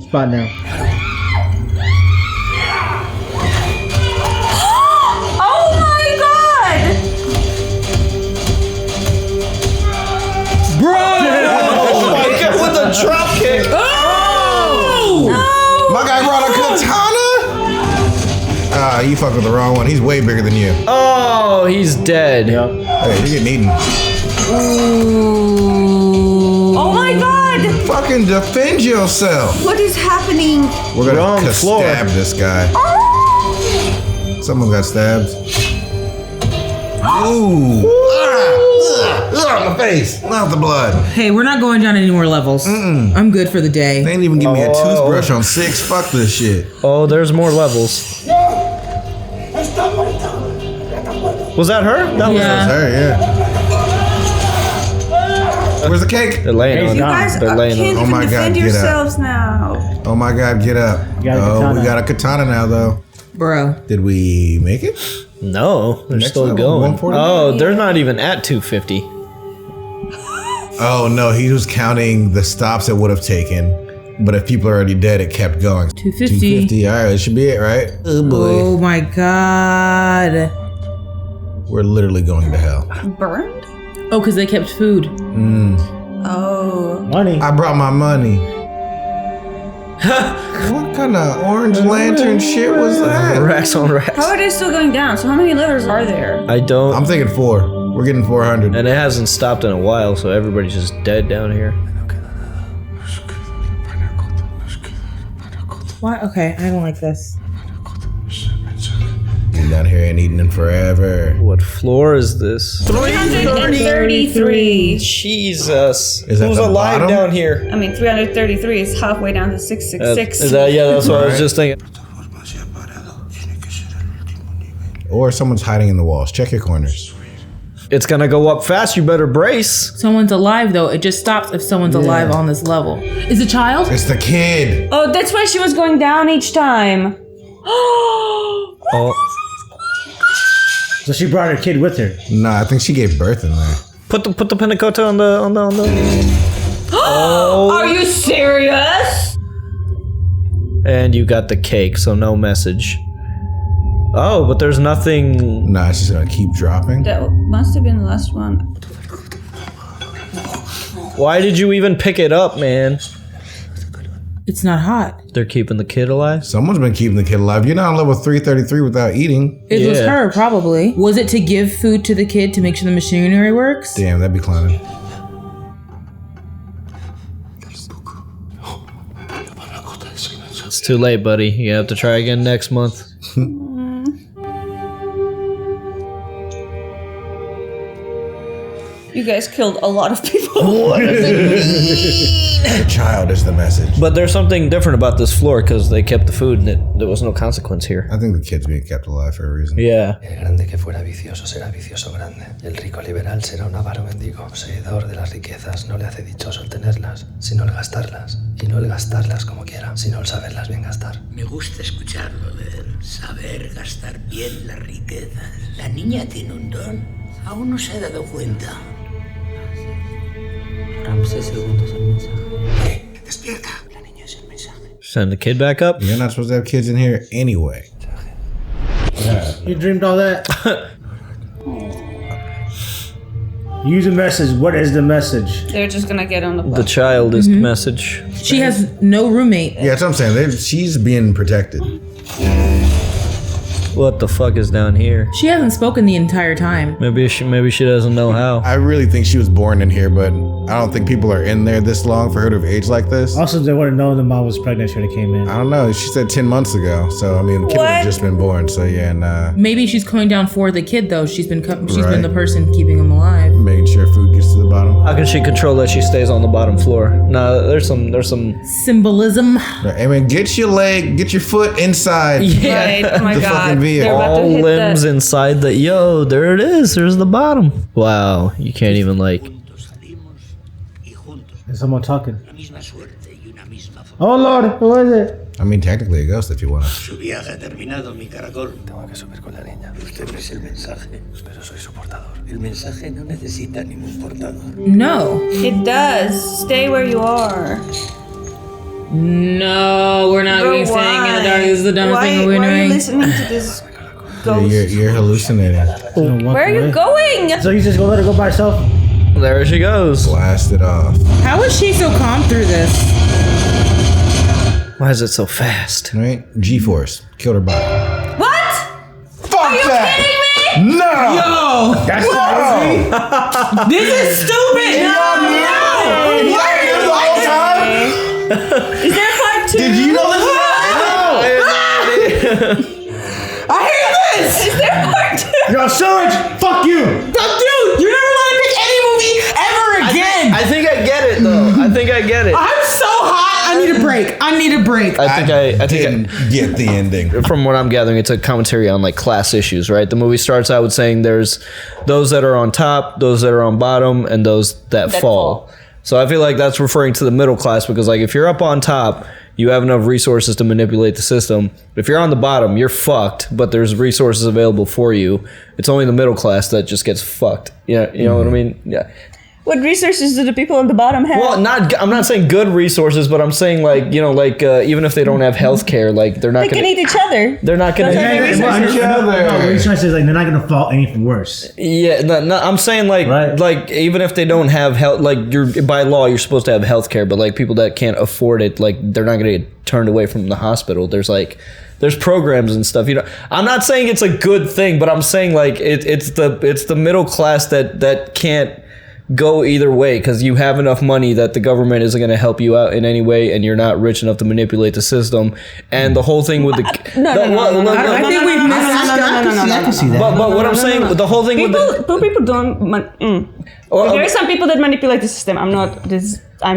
spot now. Oh my god! Oh my god, with a drop kick. Oh! No! My guy brought a katana? Ah, you fucked with the wrong one. He's way bigger than you. Oh, he's dead. Yep. Hey, you're getting eaten. Oh my god! Fucking defend yourself. What is happening? We're gonna Wrong floor. stab this guy. Someone got stabbed. Ooh. My face. Not the blood. Hey, we're not going down any more levels. I'm good for the day. They didn't even give me a toothbrush on 6. Fuck this shit. Oh, there's more levels. Was that her? That was Yeah. Her, yeah. Where's the cake? They're laying on You it. guys They're laying can't on Oh even my God, defend get up. yourselves now. Oh my god, get up. got a Oh, katana. we got a katana now, though. Bro. Did we make it? it. No, they're Next still level, going. 149. Oh, they're not even at 250. Oh no, he was counting the stops it would have taken. But if people are already dead, it kept going. 250. 250. All right, it should be it, right? Oh boy. Oh my god. We're literally going to hell. Burned? Oh, because they kept food. Oh. Money. I brought my money. What kind of orange lantern shit was that? Racks on racks. How are they still going down? So how many levers are there? I don't. I'm thinking 4. We're getting 400. And it hasn't stopped in a while, so everybody's just dead down here. Why? Okay, I don't like this. Been down here ain't eating in forever. What floor is this? 333. Jesus. Is that Who's the alive bottom? down here? I mean, 333 is halfway down to 666. Yeah, that's what I was just thinking. Or someone's hiding in the walls. Check your corners. It's gonna go up fast. You better brace. Someone's alive though. It just stops if someone's alive on this level. Is it child? It's the kid. Oh, that's why she was going down each time. Oh, So she brought her kid with her. Nah, I think she gave birth in there. put the panna cotta on the. Are you serious? And you got the cake, so no message. Oh, but there's nothing. Nah, she's gonna keep dropping. That must have been the last one. Why did you even pick it up, man? It's not hot. They're keeping the kid alive. Someone's been keeping the kid alive. You're not on level 333 without eating. It was Yeah. her, probably. Was it to give food to the kid to make sure the machinery works? Damn, that'd be climbing. It's too late, buddy. You have to try again next month. You guys killed a lot of people. The child is the message. But there's something different about this floor because they kept the food and there was no consequence here. I think the kid's being kept alive for a reason. Yeah. El grande que fuera vicioso será vicioso grande. Y el rico liberal será un avaro mendigo. Poseedor de las riquezas no le hace dichoso el tenerlas, sino el gastarlas. Y no el gastarlas como quiera, sino el saberlas bien gastar. Me gusta escucharlo de él. Saber gastar bien las riquezas. La niña tiene un don. Aún no se ha dado cuenta. Ramsés II es el mensaje. ¡Despierta! La niña es el mensaje. Send the kid back up. You're not supposed to have kids in here anyway. You dreamed all that? Use a message. What is the message? They're just gonna get on the bus. The child is the message. She has no roommate. Yeah, that's what I'm saying. She's being protected. What the fuck is down here? She hasn't spoken the entire time. Maybe she doesn't know how. I really think she was born in here, but I don't think people are in there this long for her to have aged like this. Also, they wouldn't know the mom was pregnant when she came in. I don't know. She said 10 months ago. So, I mean, the kid would have just been born. So, yeah, and Maybe she's coming down for the kid though. She's been been Right. the person keeping him alive. making sure food gets to the bottom. How can she control that she stays on the bottom floor? Nah, there's some Symbolism. I mean, get your foot inside. Yeah. Right. Oh my The god. fucking vehicle. They're about to all hit limbs the... inside the there it is. There's the bottom. Wow, you can't even like. There's someone talking. Oh Lord, who is it? I mean, technically a ghost if you want to. Su viaje ha terminado, mi caracol. Tengo que subir con la niña. Usted no es el mensaje. Pero soy su portador. El mensaje no necesita ningún portador. No. It does. Stay where you are. No, we're not going staying in the dark. This is the dumbest thing we're Why are you doing. listening to this ghost? You're hallucinating. Where are you going? So you just gonna let her go by herself? There she goes. Blast it off. How is she so calm through this? Why is it so fast? Right? G-force. Killed her body. What? Fuck Are you kidding me? No! Yo, That's the movie. this is stupid. Is there part 2? Did you know this? I hate this. Is there part 2? Yo, Surge, fuck you. Fuck you. You never let me pick any movie ever again. I think I get it though. I think I get it. I'm so hot. I need a break. I need a break. I think didn't get the ending. from what I'm gathering, it's a commentary on like class issues, right? The movie starts out with saying there's those that are on top, those that are on bottom, and those that fall. So I feel like that's referring to the middle class because like if you're up on top, you have enough resources to manipulate the system. If you're on the bottom, you're fucked, but there's resources available for you. It's only the middle class that just gets fucked. Yeah, you know what I mean? Yeah. What resources do the people on the bottom have? Well, I'm not saying good resources, but I'm saying like, you know, like even if they don't have health care, like they're not they gonna can eat each other. they're not gonna Those are the resources. No, what you're trying to say is like they're not gonna fall anything worse. Yeah, no, I'm saying like Right. like even if they don't have health, like you're by law you're supposed to have health care, but like people that can't afford it, like they're not gonna get turned away from the hospital. There's programs and stuff. You know, I'm not saying it's a good thing, but I'm saying like it's the middle class that can't go either way because you have enough money that the government isn't going to help you out in any way, and you're not rich enough to manipulate the system. And the whole thing with the I think we've missed. I can see that. but what I'm saying, the whole thing with the People don't. There are some people that manipulate the system. I'm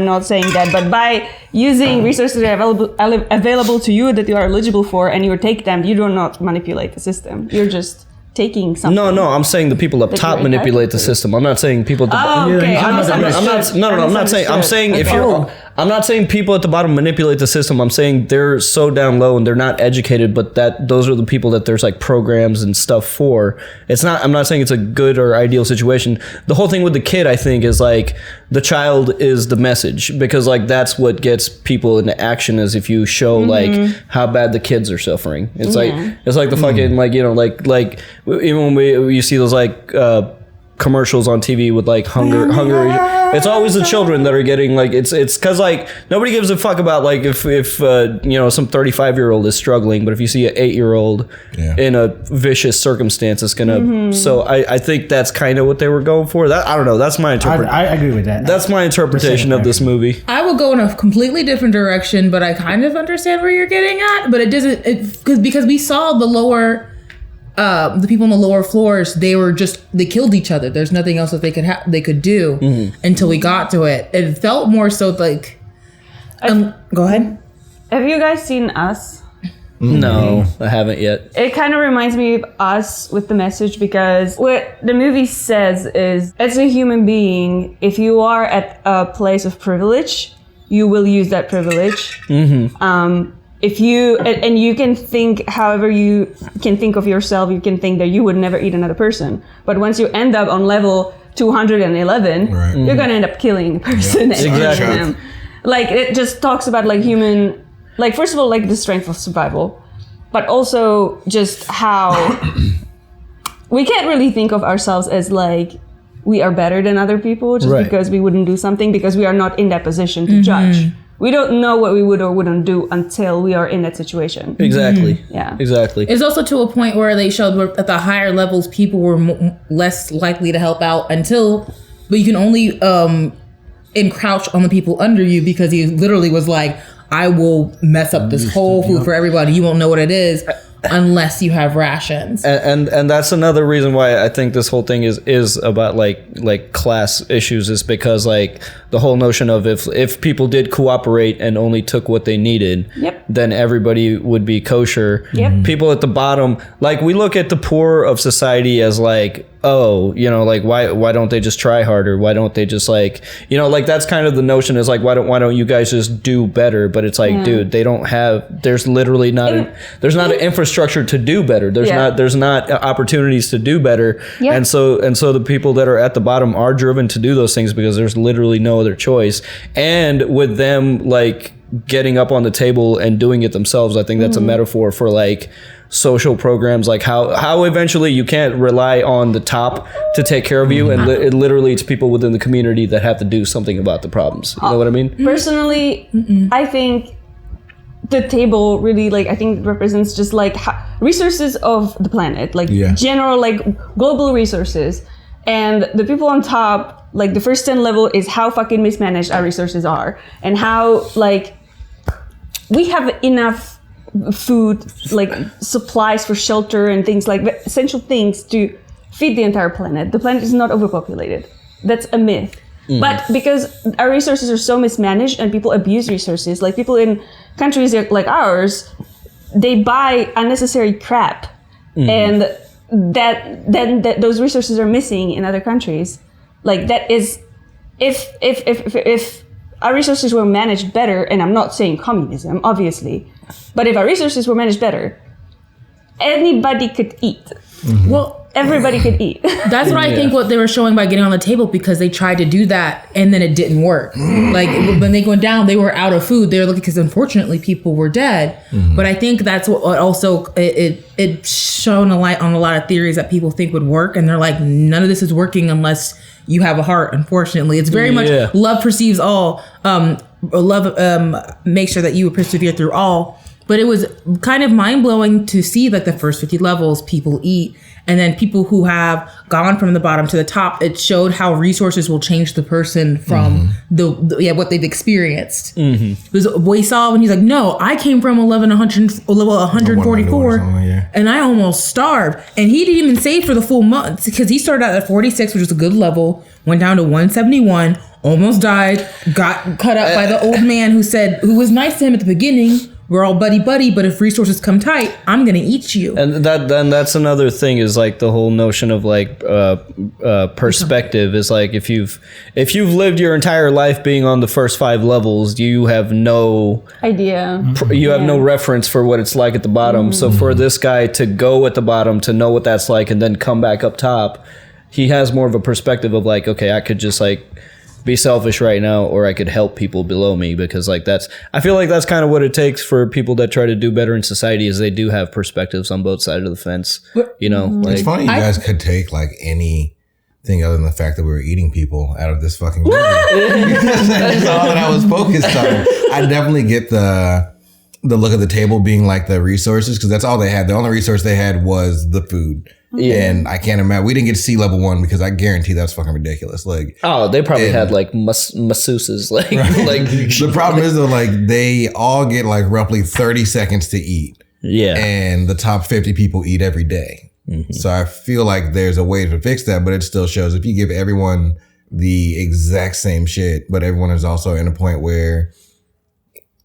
not saying that, but by using resources that are available to you that you are eligible for, and you take them, you do not manipulate the system. You're just taking something. No, I'm saying the people up That top you're manipulate the system. I'm not saying people at the bottom. okay. I'm not saying people at the bottom manipulate the system. I'm saying they're so down low and they're not educated, but those are the people that there's like programs and stuff for. I'm not saying it's a good or ideal situation. The whole thing with the kid, I think, is like the child is the message because like that's what gets people into action is if you show like how bad the kids are suffering. It's like the fucking like, you know, like even when you see those like commercials on TV with like hunger. It's always the children that are getting like it's because like nobody gives a fuck about like if you know some 35-year-old is struggling, but if you see an 8-year-old in a vicious circumstance, it's gonna. So I think that's kind of what they were going for. That I don't know. That's my interpretation. I agree with that. That's my interpretation of this movie. I will go in a completely different direction, but I kind of understand where you're getting at. But it doesn't because we saw the lower. The people on the lower floors, they killed each other. There's nothing else that they could do until we got to it. It felt more so like. Go ahead. Have you guys seen Us? No, I haven't yet. It kind of reminds me of Us with the message because what the movie says is, as a human being, if you are at a place of privilege, you will use that privilege. If you and you can think however you can think of yourself, you can think that you would never eat another person. But once you end up on level 211, you're gonna end up killing a person and eating them. Like it just talks about like human, like first of all like the strength of survival, but also just how we can't really think of ourselves as like we are better than other people just because we wouldn't do something, because we are not in that position to judge. We don't know what we would or wouldn't do until we are in that situation. Exactly. Yeah. Exactly. It's also to a point where they showed where at the higher levels, people were less likely to help out but you can only encroach on the people under you, because he literally was like, I will mess up this whole food for everybody. You won't know what it is unless you have rations. And that's another reason why I think this whole thing is about like class issues, is because like the whole notion of if people did cooperate and only took what they needed, then everybody would be kosher. People at the bottom, like we look at the poor of society as like, oh, you know, like why don't they just try harder? Why don't they just like, you know, like that's kind of the notion, is like why don't you guys just do better? But it's like, dude, they don't have, there's literally not an infrastructure to do better. There's not opportunities to do better. And so the people that are at the bottom are driven to do those things because there's literally no other choice. And with them like getting up on the table and doing it themselves, I think that's a metaphor for like social programs, like how eventually you can't rely on the top to take care of you, and literally it's people within the community that have to do something about the problems. You know what I mean? Personally, I think the table really, like, I think represents just like resources of the planet, like general, like global resources. And the people on top, like the first 10 level, is how fucking mismanaged our resources are, and how like we have enough food, like supplies for shelter and things like essential things to feed the entire planet. The planet is not overpopulated. That's a myth. But because our resources are so mismanaged and people abuse resources, like people in countries like ours, they buy unnecessary crap, and those resources are missing in other countries. Like that is, if our resources were managed better, and I'm not saying communism, obviously, but if our resources were managed better, anybody could eat. Well, everybody could eat. That's what I think what they were showing by getting on the table, because they tried to do that and then it didn't work. Like when they went down, they were out of food. They were looking, because unfortunately people were dead. But I think that's what also it shone a light on a lot of theories that people think would work, and they're like, none of this is working unless you have a heart. Unfortunately, it's very much love perceives all. Love make sure that you persevere through all. But it was kind of mind-blowing to see like the first 50 levels people eat, and then people who have gone from the bottom to the top. It showed how resources will change the person from the what they've experienced. Because we saw when he's like, no, I came from level 144 and I almost starved, and he didn't even save for the full month, because he started out at 46, which was a good level, went down to 171, almost died, got cut up by the old man who was nice to him at the beginning. We're all buddy, but if resources come tight, I'm gonna eat you. And that's another thing, is like the whole notion of like perspective is like if you've lived your entire life being on the first 5 levels, you have no idea. You have no reference for what it's like at the bottom. So for this guy to go at the bottom, to know what that's like, and then come back up top, he has more of a perspective of like, okay, I could just like be selfish right now, or I could help people below me, because like I feel like that's kind of what it takes for people that try to do better in society, is they do have perspectives on both sides of the fence. You know, like, it's funny you guys could take like anything other than the fact that we were eating people out of this fucking movie. That's all that I was focused on. I definitely get the look at the table being like the resources, because that's all they had. The only resource they had was the food. And I can't imagine, we didn't get to see level 1, because I guarantee that's fucking ridiculous. Like, oh, they probably had like masseuses, like like the problem is though, like they all get like roughly 30 seconds to eat. And the top 50 people eat every day. So I feel like there's a way to fix that, but it still shows if you give everyone the exact same shit, but everyone is also in a point where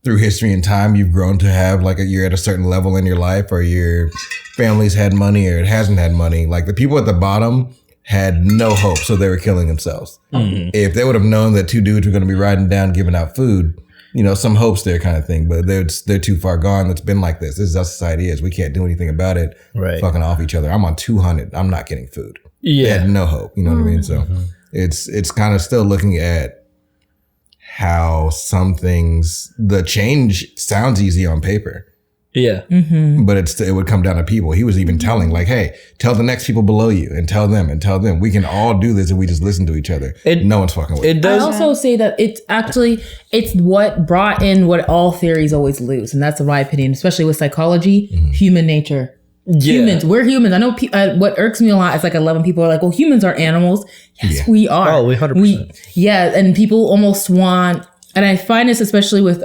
through history and time, you've grown to have like you're at a certain level in your life, or your family's had money or it hasn't had money. Like the people at the bottom had no hope, so they were killing themselves. If they would have known that 2 dudes were going to be riding down giving out food, you know, some hope's there kind of thing, but they're too far gone. It's been like this. This is how society is. We can't do anything about it. Fucking off each other. I'm on 200. I'm not getting food. They had no hope. You know what I mean? So it's kind of still looking at how some things, the change sounds easy on paper. Yeah. But it would come down to people. He was even telling like, hey, tell the next people below you and tell them. We can all do this if we just listen to each other. No one's fucking with it. I also say that it's what brought in what all theories always lose. And that's in my opinion, especially with psychology, human nature. Humans, we're humans. I know what irks me a lot is like 11 people are like, well, humans are animals. Yes, we are. Oh, we 100%. And people almost want, and I find this especially with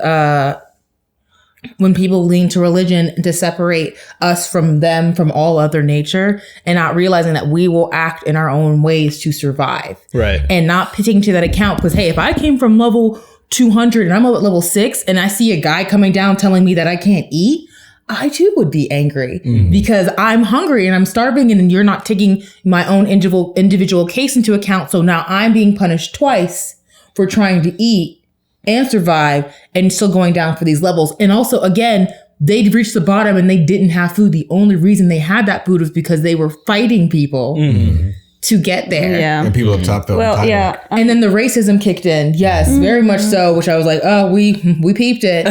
when people lean to religion to separate us from them, from all other nature, and not realizing that we will act in our own ways to survive. Right. And not taking to that account because, hey, if I came from level 200 and I'm at level 6 and I see a guy coming down telling me that I can't eat, I too would be angry because I'm hungry and I'm starving and you're not taking my own individual case into account. So now I'm being punished twice for trying to eat and survive and still going down for these levels. And also, again, they'd reached the bottom and they didn't have food. The only reason they had that food was because they were fighting people to get there. Yeah. And people up top felt entitled. Yeah. And then the racism kicked in. Yes, very much so, which I was like, oh, we peeped it.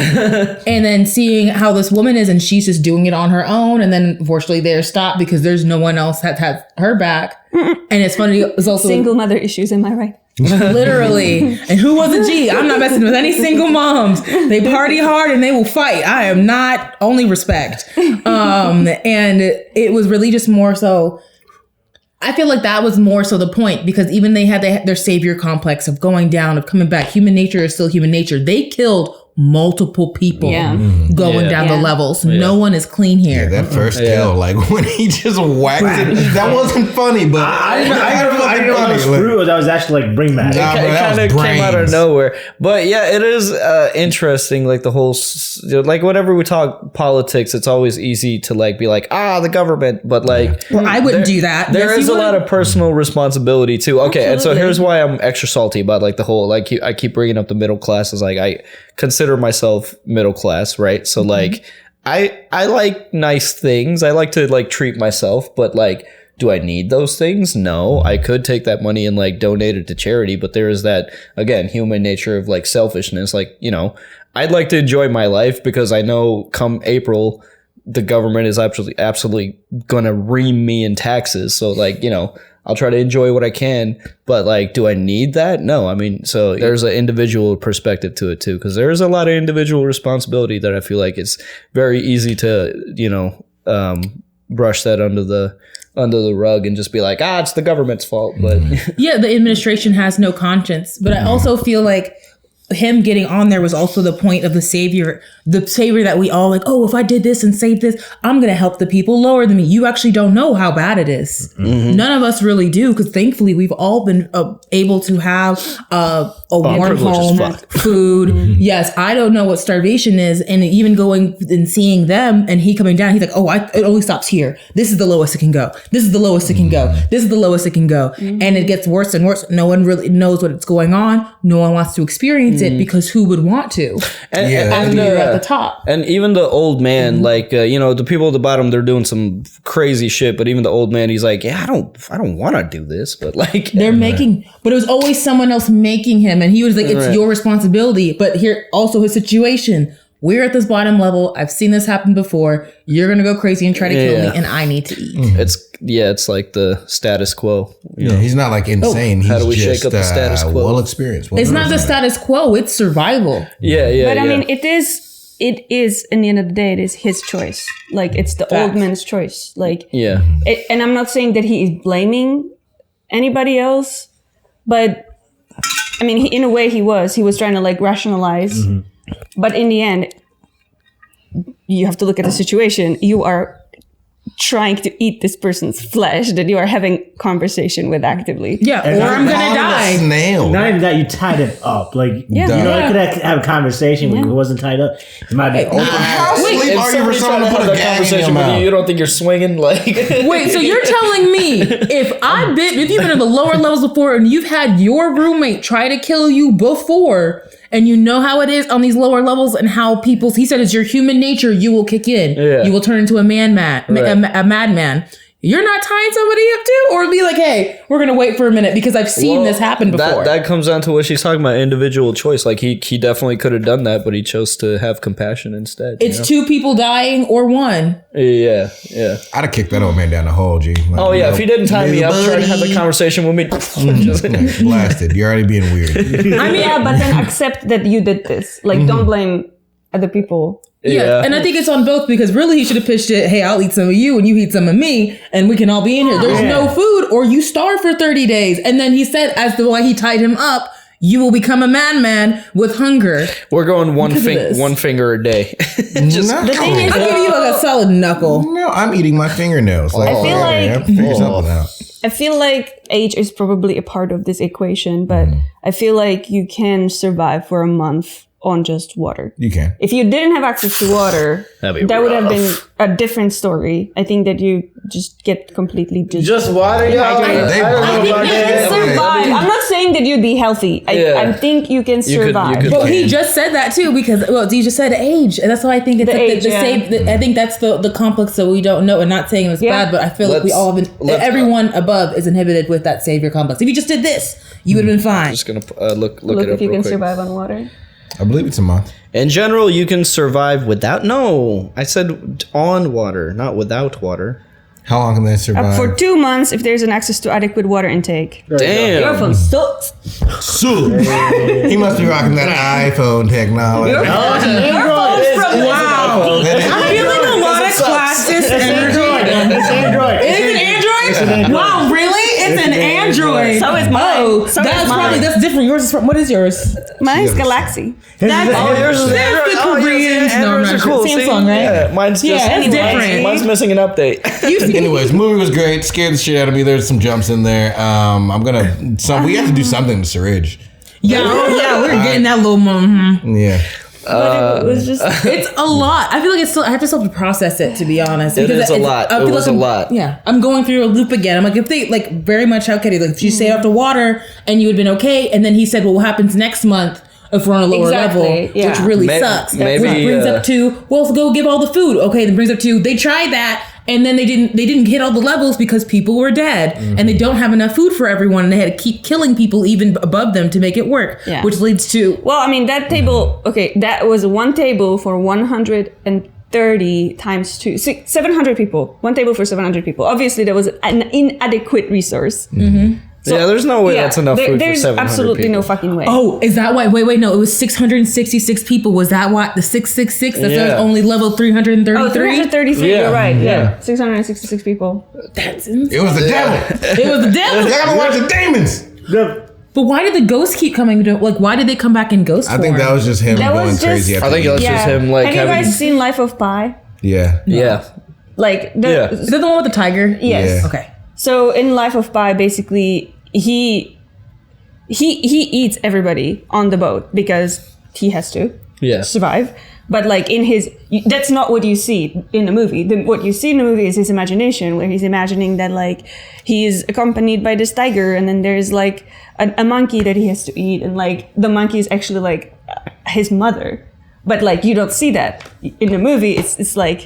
And then seeing how this woman is and she's just doing it on her own. And then unfortunately they're stopped because there's no one else that had her back. And it's funny. It's also single mother issues. Am I right? Literally. And who was a G? I'm not messing with any single moms. They party hard and they will fight. I am not, only respect. And it was really just more so, I feel like that was more so the point because even they had their savior complex of going down, of coming back. Human nature is still human nature. They killed multiple people going down the levels. No one is clean here. Yeah, that first kill, like when he just whacked it, that wasn't funny, but I didn't know it was fruit. That was actually like bring back. It kind of came out of nowhere. But yeah, it is interesting. Like the whole, like whenever we talk politics, it's always easy to like be like, the government. But like, well, I wouldn't do that. There is a lot of personal responsibility too. Okay, absolutely. And so here's why I'm extra salty about like the whole, like I keep bringing up the middle class as like I consider myself middle class, right? So like I like nice things. I like to like treat myself, but like, do I need those things? No. I could take that money and like donate it to charity, but there is that, again, human nature of like selfishness. Like, you know, I'd like to enjoy my life because I know come April the government is absolutely gonna ream me in taxes. So like, you know, I'll try to enjoy what I can, but like, do I need that? No. I mean, so there's an individual perspective to it too, because there is a lot of individual responsibility that I feel like it's very easy to, you know, brush that under the rug and just be like, it's the government's fault. But yeah, the administration has no conscience. But I also feel like him getting on there was also the point of the savior that we all like, if I did this and saved this, I'm going to help the people lower than me. You actually don't know how bad it is. None of us really do, because thankfully we've all been able to have a warm home, food. Yes, I don't know what starvation is. And even going and seeing them and he coming down, he's like, it only stops here. This is the lowest it can go. This is the lowest it can go. This is the lowest it can go. And it gets worse and worse. No one really knows what's going on. No one wants to experience it, because who would want to? And you're at the top. And even the old man, like you know, the people at the bottom, they're doing some crazy shit. But even the old man, he's like, I don't want to do this, but like they're making. But it was always someone else making him, and he was like, it's your responsibility. But here also his situation. We're at this bottom level. I've seen this happen before. You're going to go crazy and try to kill me, and I need to eat. It's like the status quo. Yeah, he's not like insane. How do we just, shake up the status quo? Well experienced. It's not the status quo. It's survival. Yeah. But I mean, it is, in the end of the day, it is his choice. Like, it's the old man's choice. Like, and I'm not saying that he is blaming anybody else, but I mean, in a way he was trying to like rationalize. But in the end, you have to look at the situation. You are trying to eat this person's flesh that you are having conversation with actively. Yeah, or I'm going to die. Snail. Not even that, you tied him up. Like, you know, I could have a conversation when he wasn't tied up. It might be how sleep are you for someone to put a gag in your mouth? You don't think you're swinging? Like, wait, so you're telling me if you've been in the lower levels before and you've had your roommate try to kill you before, and you know how it is on these lower levels and how he said it's your human nature, you will kick in. Yeah. You will turn into a madman. you're not tying somebody up too? Or be like, hey, we're going to wait for a minute because I've seen this happen before. That comes down to what she's talking about, individual choice. Like he definitely could have done that, but he chose to have compassion instead. It's two people dying or one. Yeah. I'd have kicked that old man down the hole, G. Like, if he didn't tie me up, trying to have a conversation with me. Blasted. You're already being weird. I mean, but then accept that you did this. Like, don't blame other people. Yeah, and I think it's on both because really he should have pitched it, hey, I'll eat some of you and you eat some of me and we can all be in here. There's no food or you starve for 30 days. And then he said, as the way he tied him up, you will become a man with hunger. We're going one finger a day. I'll give you like a solid knuckle. No, I'm eating my fingernails. Like, I feel like age is probably a part of this equation, but I feel like you can survive for a month on just water. You can. If you didn't have access to water, that would have been a different story. I think that you just get completely just water. I think you can survive. I'm not saying that you'd be healthy. I think you can survive. Well, he just said that too because he just said age, and that's why I think it's I think that's the complex that we don't know. And not saying it's bad, but I feel like we all have been. Everyone above is inhibited with that savior complex. If you just did this, you would have been fine. I'm just gonna look it up if you can quick. survive on water. I believe it's a month. In general, you can survive without. No, I said on water, not without water. How long can they survive? For 2 months, if there's an access to adequate water intake. Damn. Your phone sucks. He must be rocking that iPhone technology. Your phone's from wow. I'm feeling a lot of classist energy. It's Android. Is it Android? Wow, really? It's an Android. So is mine. Oh, so that's different. Yours is from, what is yours? Mine's Galaxy. Yours is Android. Androids are cool. Samsung, right? Yeah, mine's just different. Mine's missing an update. Anyways, movie was great. Scared the shit out of me. There's some jumps in there. We have to do something to Syringe. Yeah, we're getting that little Yeah. But it was just it's a lot. I feel like I have to still process it, to be honest. It is a lot. It was a lot. Yeah, I'm going through a loop again. I'm like, if they very much how could he if you stay after water and you had been okay, and then he said, well, what happens next month if we're on a lower level, which really sucks. Which brings up to go give all the food. Okay, then brings up to they tried that. And then they didn't hit all the levels because people were dead and they don't have enough food for everyone and they had to keep killing people even above them to make it work, which leads to... Well, I mean, that table, that was one table for 130 times 2, 700 people. One table for 700 people. Obviously, there was an inadequate resource. So, there's no way that's enough food for 700 There's absolutely no fucking way. Oh, is that why? Wait, no. It was 666 people. Was that why? The 666? That's only level 333? Oh, 333. You're right. Yeah. 666 people. That's insane. It was the devil. It was the devil. You gotta watch the demons. But why did the ghosts keep coming? Why did they come back in ghost form? I think that was just him going crazy. I think that's just him. Have you guys seen Life of Pi? Yeah. Yeah. Is that the one with the tiger? Yes. Yeah. Okay. So in Life of Pi, basically, he eats everybody on the boat because he has to survive. But that's not what you see in the movie. What you see in the movie is his imagination, where he's imagining that he is accompanied by this tiger, and then there's a monkey that he has to eat, and the monkey is actually his mother. But you don't see that in the movie. It's like.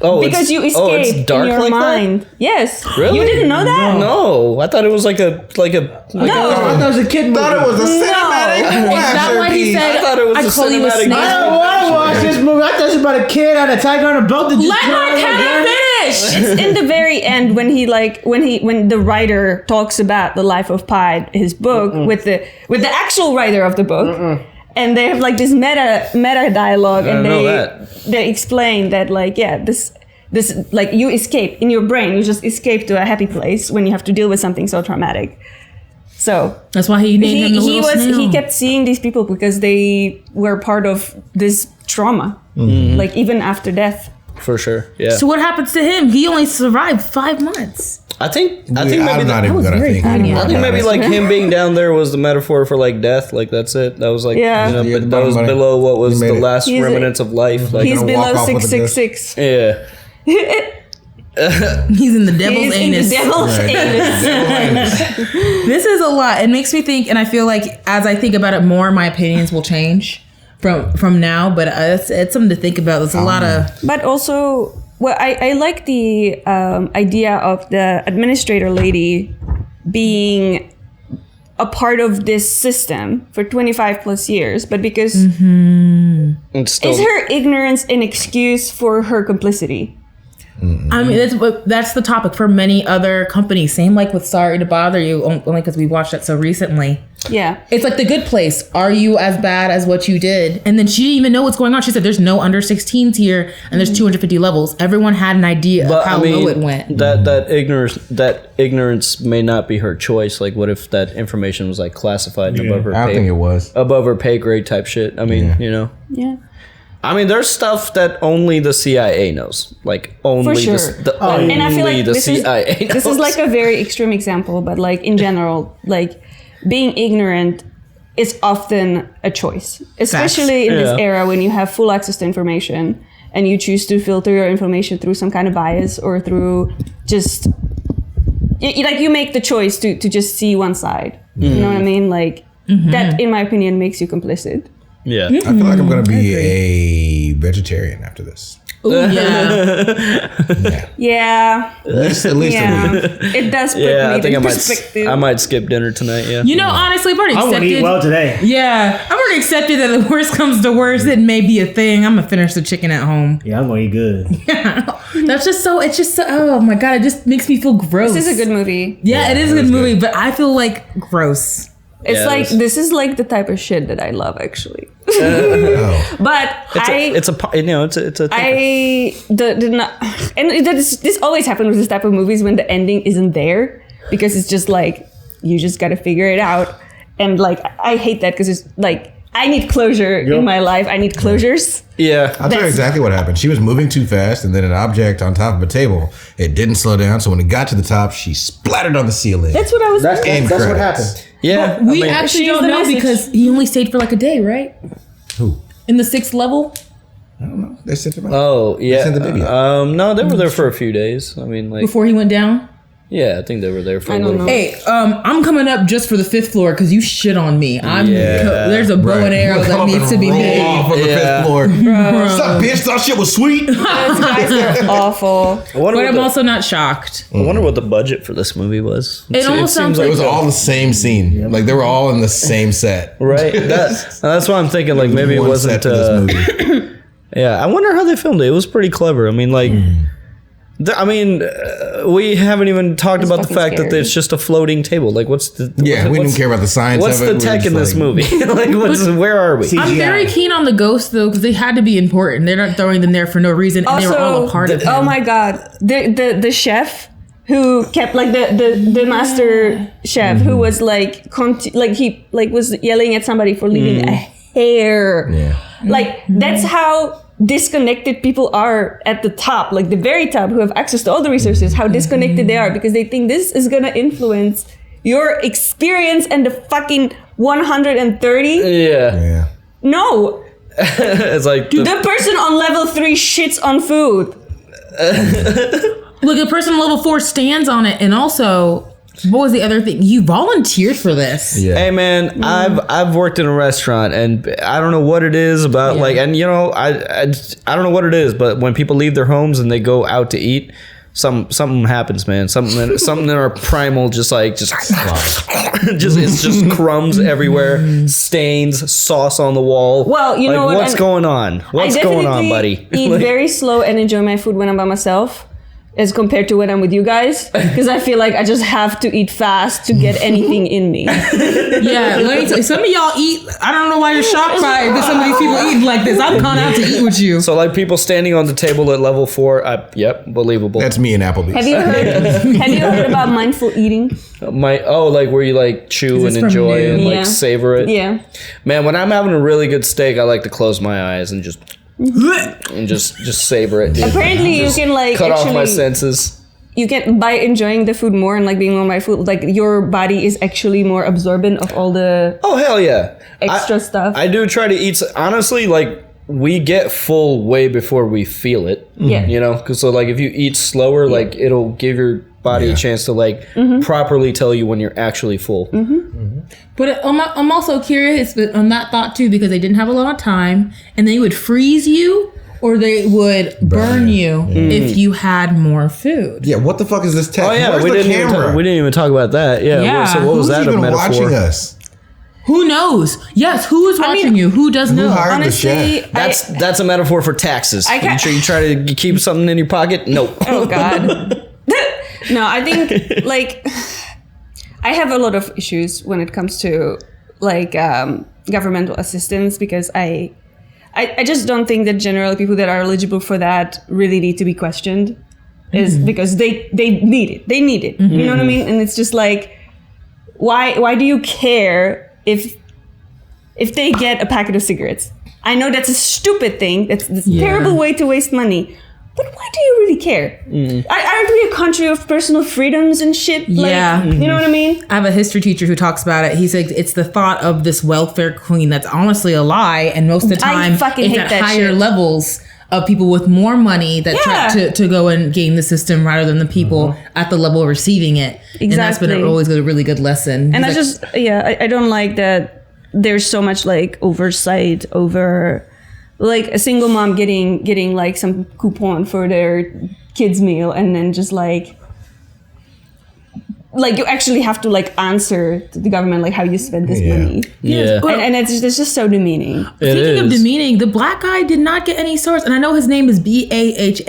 Because you escape it's dark in your mind. That? Yes. Really? You didn't know that? No. I thought it was No. I thought it was a kid movie. I thought it was a cinematic. Is that why he said I thought it was a call you a cinematic snake? I don't want to watch this movie. I thought it was about a kid on a tiger on a boat. Let my cat finish. It's in the very end when when the writer talks about the Life of Pi, his book, with the actual writer of the book. And they have this meta dialogue, and they explain that this you escape in your brain. You just escape to a happy place when you have to deal with something so traumatic. So that's why he named him the little snail. He kept seeing these people because they were part of this trauma, even after death. For sure, yeah. So what happens to him? He only survived 5 months. I think maybe I'm not even gonna think. I think maybe him being down there was the metaphor for death. That's it. That was that was below what was the last remnants of life. He's below 666. Yeah. He's in the devil's anus. The devil's anus. This is a lot. It makes me think, and I feel like as I think about it more, my opinions will change from now. But it's something to think about. There's a lot of. But also, Well, I like the idea of the administrator lady being a part of this system for 25 plus years, but because is her ignorance an excuse for her complicity? I mean, that's the topic for many other companies. Same like with Sorry to Bother You, only because we watched that so recently. Yeah. It's like The Good Place. Are you as bad as what you did? And then she didn't even know what's going on. She said there's no under 16s here and there's 250 levels. Everyone had an idea of how low it went. That ignorance may not be her choice. Like, what if that information was like classified above her? I think it was above her pay grade type shit. I mean, you know. Yeah. I mean, there's stuff that only the CIA knows. Like, only For sure. only and I feel like the CIA knows. This is like a very extreme example, but like in general, like being ignorant is often a choice, especially in this era when you have full access to information and you choose to filter your information through some kind of bias or through just like you make the choice to just see one side. You know what I mean? Like that, in my opinion, makes you complicit. Yeah. I feel like I'm going to be a vegetarian after this. Ooh, yeah. Yeah. At least a week. It does put me in perspective. I might skip dinner tonight, yeah. You know, honestly, I've already accepted. I want to eat well today. Yeah. I've already accepted that the worst comes to worst. It may be a thing. I'm going to finish the chicken at home. Yeah, I'm going to eat good. That's just so, it's just so, oh my God, it just makes me feel gross. This is a good movie. Yeah, it is a good movie, but I feel like gross. It's like this is like the type of shit that I love, actually. But it's a this always happens with this type of movies when the ending isn't there, because it's just like you just got to figure it out, and like I hate that because it's like I need closure in my life. I need closures. Yeah. I'll tell you exactly what happened. She was moving too fast, and then an object on top of a table, it didn't slow down. So when it got to the top, she splattered on the ceiling. That's what I was That's what happened. Yeah. Well, we actually don't know because he only stayed for like a day, right? Who? In the 6th level? I don't know. They sent him out. Oh, yeah. They sent the baby out. No, they were there for a few days. I mean, like... Before he went down? Yeah, I think they were there for a little bit. Hey, I'm coming up just for the 5th floor because you shit on me. There's a bow and arrow that needs to be made. Off on the 5th floor. What's up, bitch? That shit was sweet. Those guys are awful. But I'm also not shocked. I wonder what the budget for this movie was. It almost sounds like it was all the same scene. Yep. Like they were all in the same set. Right. That's why I'm thinking like maybe it wasn't. Yeah, I wonder how they filmed it. It was pretty clever. I mean, like. We haven't even talked about the fact that it's just a floating table. Like, what's the... we didn't care about the science of it. What's the tech in this movie? Like, where are we? I'm very keen on the ghosts, though, because they had to be important. They're not throwing them there for no reason, and they were all a part of it. Oh, my God. The chef who kept, like, the master chef who was, like, he, like, was yelling at somebody for leaving a hair. Yeah. Like, that's how... disconnected people are at the top, like the very top, who have access to all the resources, how disconnected they are because they think this is gonna influence your experience and the fucking 130. Yeah. No. It's like the person on level 3 shits on food. Look, a person on level 4 stands on it, and also. What was the other thing? You volunteered for this. Yeah. Hey man, I've worked in a restaurant, and I don't know what it is about like, and you know, I don't know what it is, but when people leave their homes and they go out to eat, something happens, man. Something in our primal just it's just crumbs everywhere, stains, sauce on the wall. Well, you know what's going on? What's going on, buddy? I eat very slow and enjoy my food when I'm by myself. As compared to when I'm with you guys, because I feel like I just have to eat fast to get anything in me. Yeah, let me tell you, some of y'all eat. I don't know why you're shocked by that some of these people eat like this. I've gone out to eat with you. So like people standing on the table at level 4. Yep, believable. That's me and Applebee's. Have you heard about mindful eating? Like where you like chew and enjoy and like savor it. Yeah. Man, when I'm having a really good steak, I like to close my eyes and just savor it. Dude. Apparently you can like cut off my senses. You can, by enjoying the food more and like being on my food, like your body is actually more absorbent of all the extra stuff. I do try to eat, honestly, like we get full way before we feel it. Yeah. You know, because so like if you eat slower, like it'll give your body a chance to like properly tell you when you're actually full. But I'm also curious on that thought too, because they didn't have a lot of time and they would freeze you or they would burn you if you had more food. Yeah, what the fuck is this text? Oh yeah, Where's we the didn't camera? even talk about that. Yeah. Yeah. So what was Who's that even a metaphor? watching us? Who knows? Yes, who is watching you? Who does know? hired the Honestly, chef? That's a metaphor for taxes. You try to keep something in your pocket? Nope. Oh God. No, I think like I have a lot of issues when it comes to like governmental assistance because I just don't think that generally people that are eligible for that really need to be questioned. Is because they need it. They need it. You know what I mean? And it's just like, why do you care if they get a packet of cigarettes? I know that's a stupid thing. That's a terrible way to waste money. But why do you really care? Aren't we a country of personal freedoms and shit? Like, you know what I mean? I have a history teacher who talks about it. He said it's the thought of this welfare queen that's honestly a lie, and most of the time it's at higher levels of people with more money that try to go and game the system rather than the people at the level of receiving it. Exactly. And that's been always a really good lesson. And I don't like that there's so much like oversight over like a single mom getting like some coupon for their kids' meal and then just like you actually have to like answer to the government like how you spend this money. Yeah. And it's just so demeaning. Speaking of demeaning, the black guy did not get any source, and I know his name is Baharat.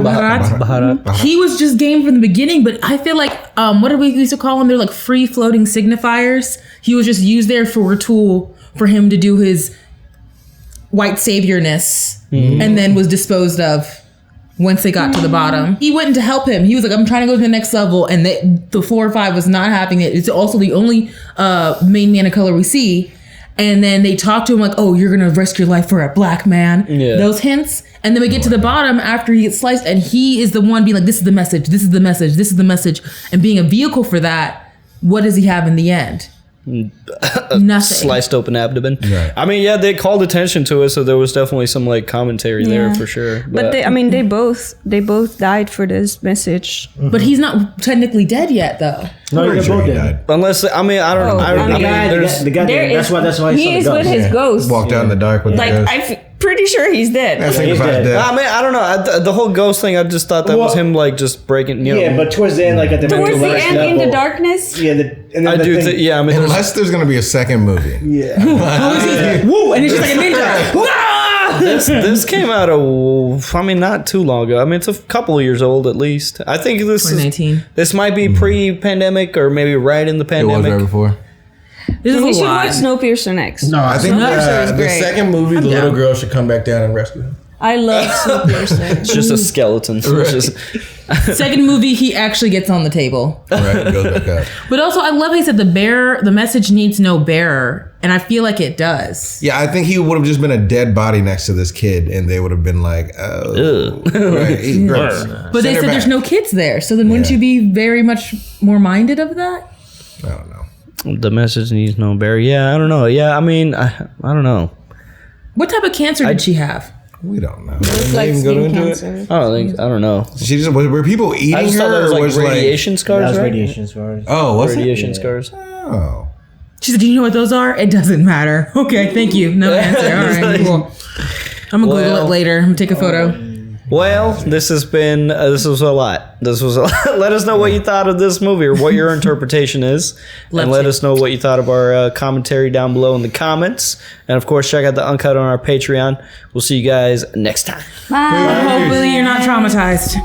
Baharat. He was just game from the beginning, but I feel like what did we used to call them? They're like free floating signifiers. He was just used there for a tool for him to do his white saviorness, and then was disposed of once they got to the bottom. He went in to help him. He was like, I'm trying to go to the next level. And the 4 or 5 was not having it. It's also the only main man of color we see. And then they talk to him like, oh, you're going to risk your life for a black man. Yeah. Those hints. And then we get to the bottom after he gets sliced. And he is the one being like, this is the message. This is the message. This is the message. And being a vehicle for that, what does he have in the end? Nothing. Sliced open abdomen. Right. I mean, yeah, they called attention to it, so there was definitely some like commentary there for sure. But they both died for this message. But he's not technically dead yet, though. No, he's both dead. Unless I mean, I don't. The guy. That's why he is with his ghost. Walked out in the dark with the ghost. I'm pretty sure he's dead. I think about that. I mean, I don't know. The whole ghost thing, I just thought that was him like just breaking. Yeah, but towards the end, like at the towards the end in the darkness. Yeah, I do think. Yeah, I mean, unless there's gonna be a second movie. Yeah. Woo! And it's just like a ninja. This came out not too long ago. I mean, it's a couple of years old at least. I think this might be pre-pandemic or maybe right in the pandemic. It was right before. We should watch Snowpiercer next. No, I think the second movie, the little girl should come back down and rescue him. I love Snowpiercer. It's just a skeleton. Second movie, he actually gets on the table. Right, goes back up. But also, I love he said the message needs no bearer, and I feel like it does. Yeah, I think he would have just been a dead body next to this kid, and they would have been like, oh. Right, gross. But they said there's no kids there, so then wouldn't you be very much more minded of that? I don't know. The message needs no bearer. Yeah, I don't know. Yeah, I mean, I don't know. What type of cancer did she have? We don't know. Like skin cancer. I don't know. She just were people eating I just her? thought that was or like radiation scars. That was right? radiation scars. Oh, what's radiation scars? Oh. She said, "Do you know what those are? It doesn't matter." Okay, thank you. No answer. All right, cool. I'm gonna Google it later. I'm gonna take a photo. Well, this was a lot. Let us know what you thought of this movie or what your interpretation is. And let us know what you thought of our commentary down below in the comments. And of course, check out the Uncut on our Patreon. We'll see you guys next time. Bye. Hopefully you're not traumatized.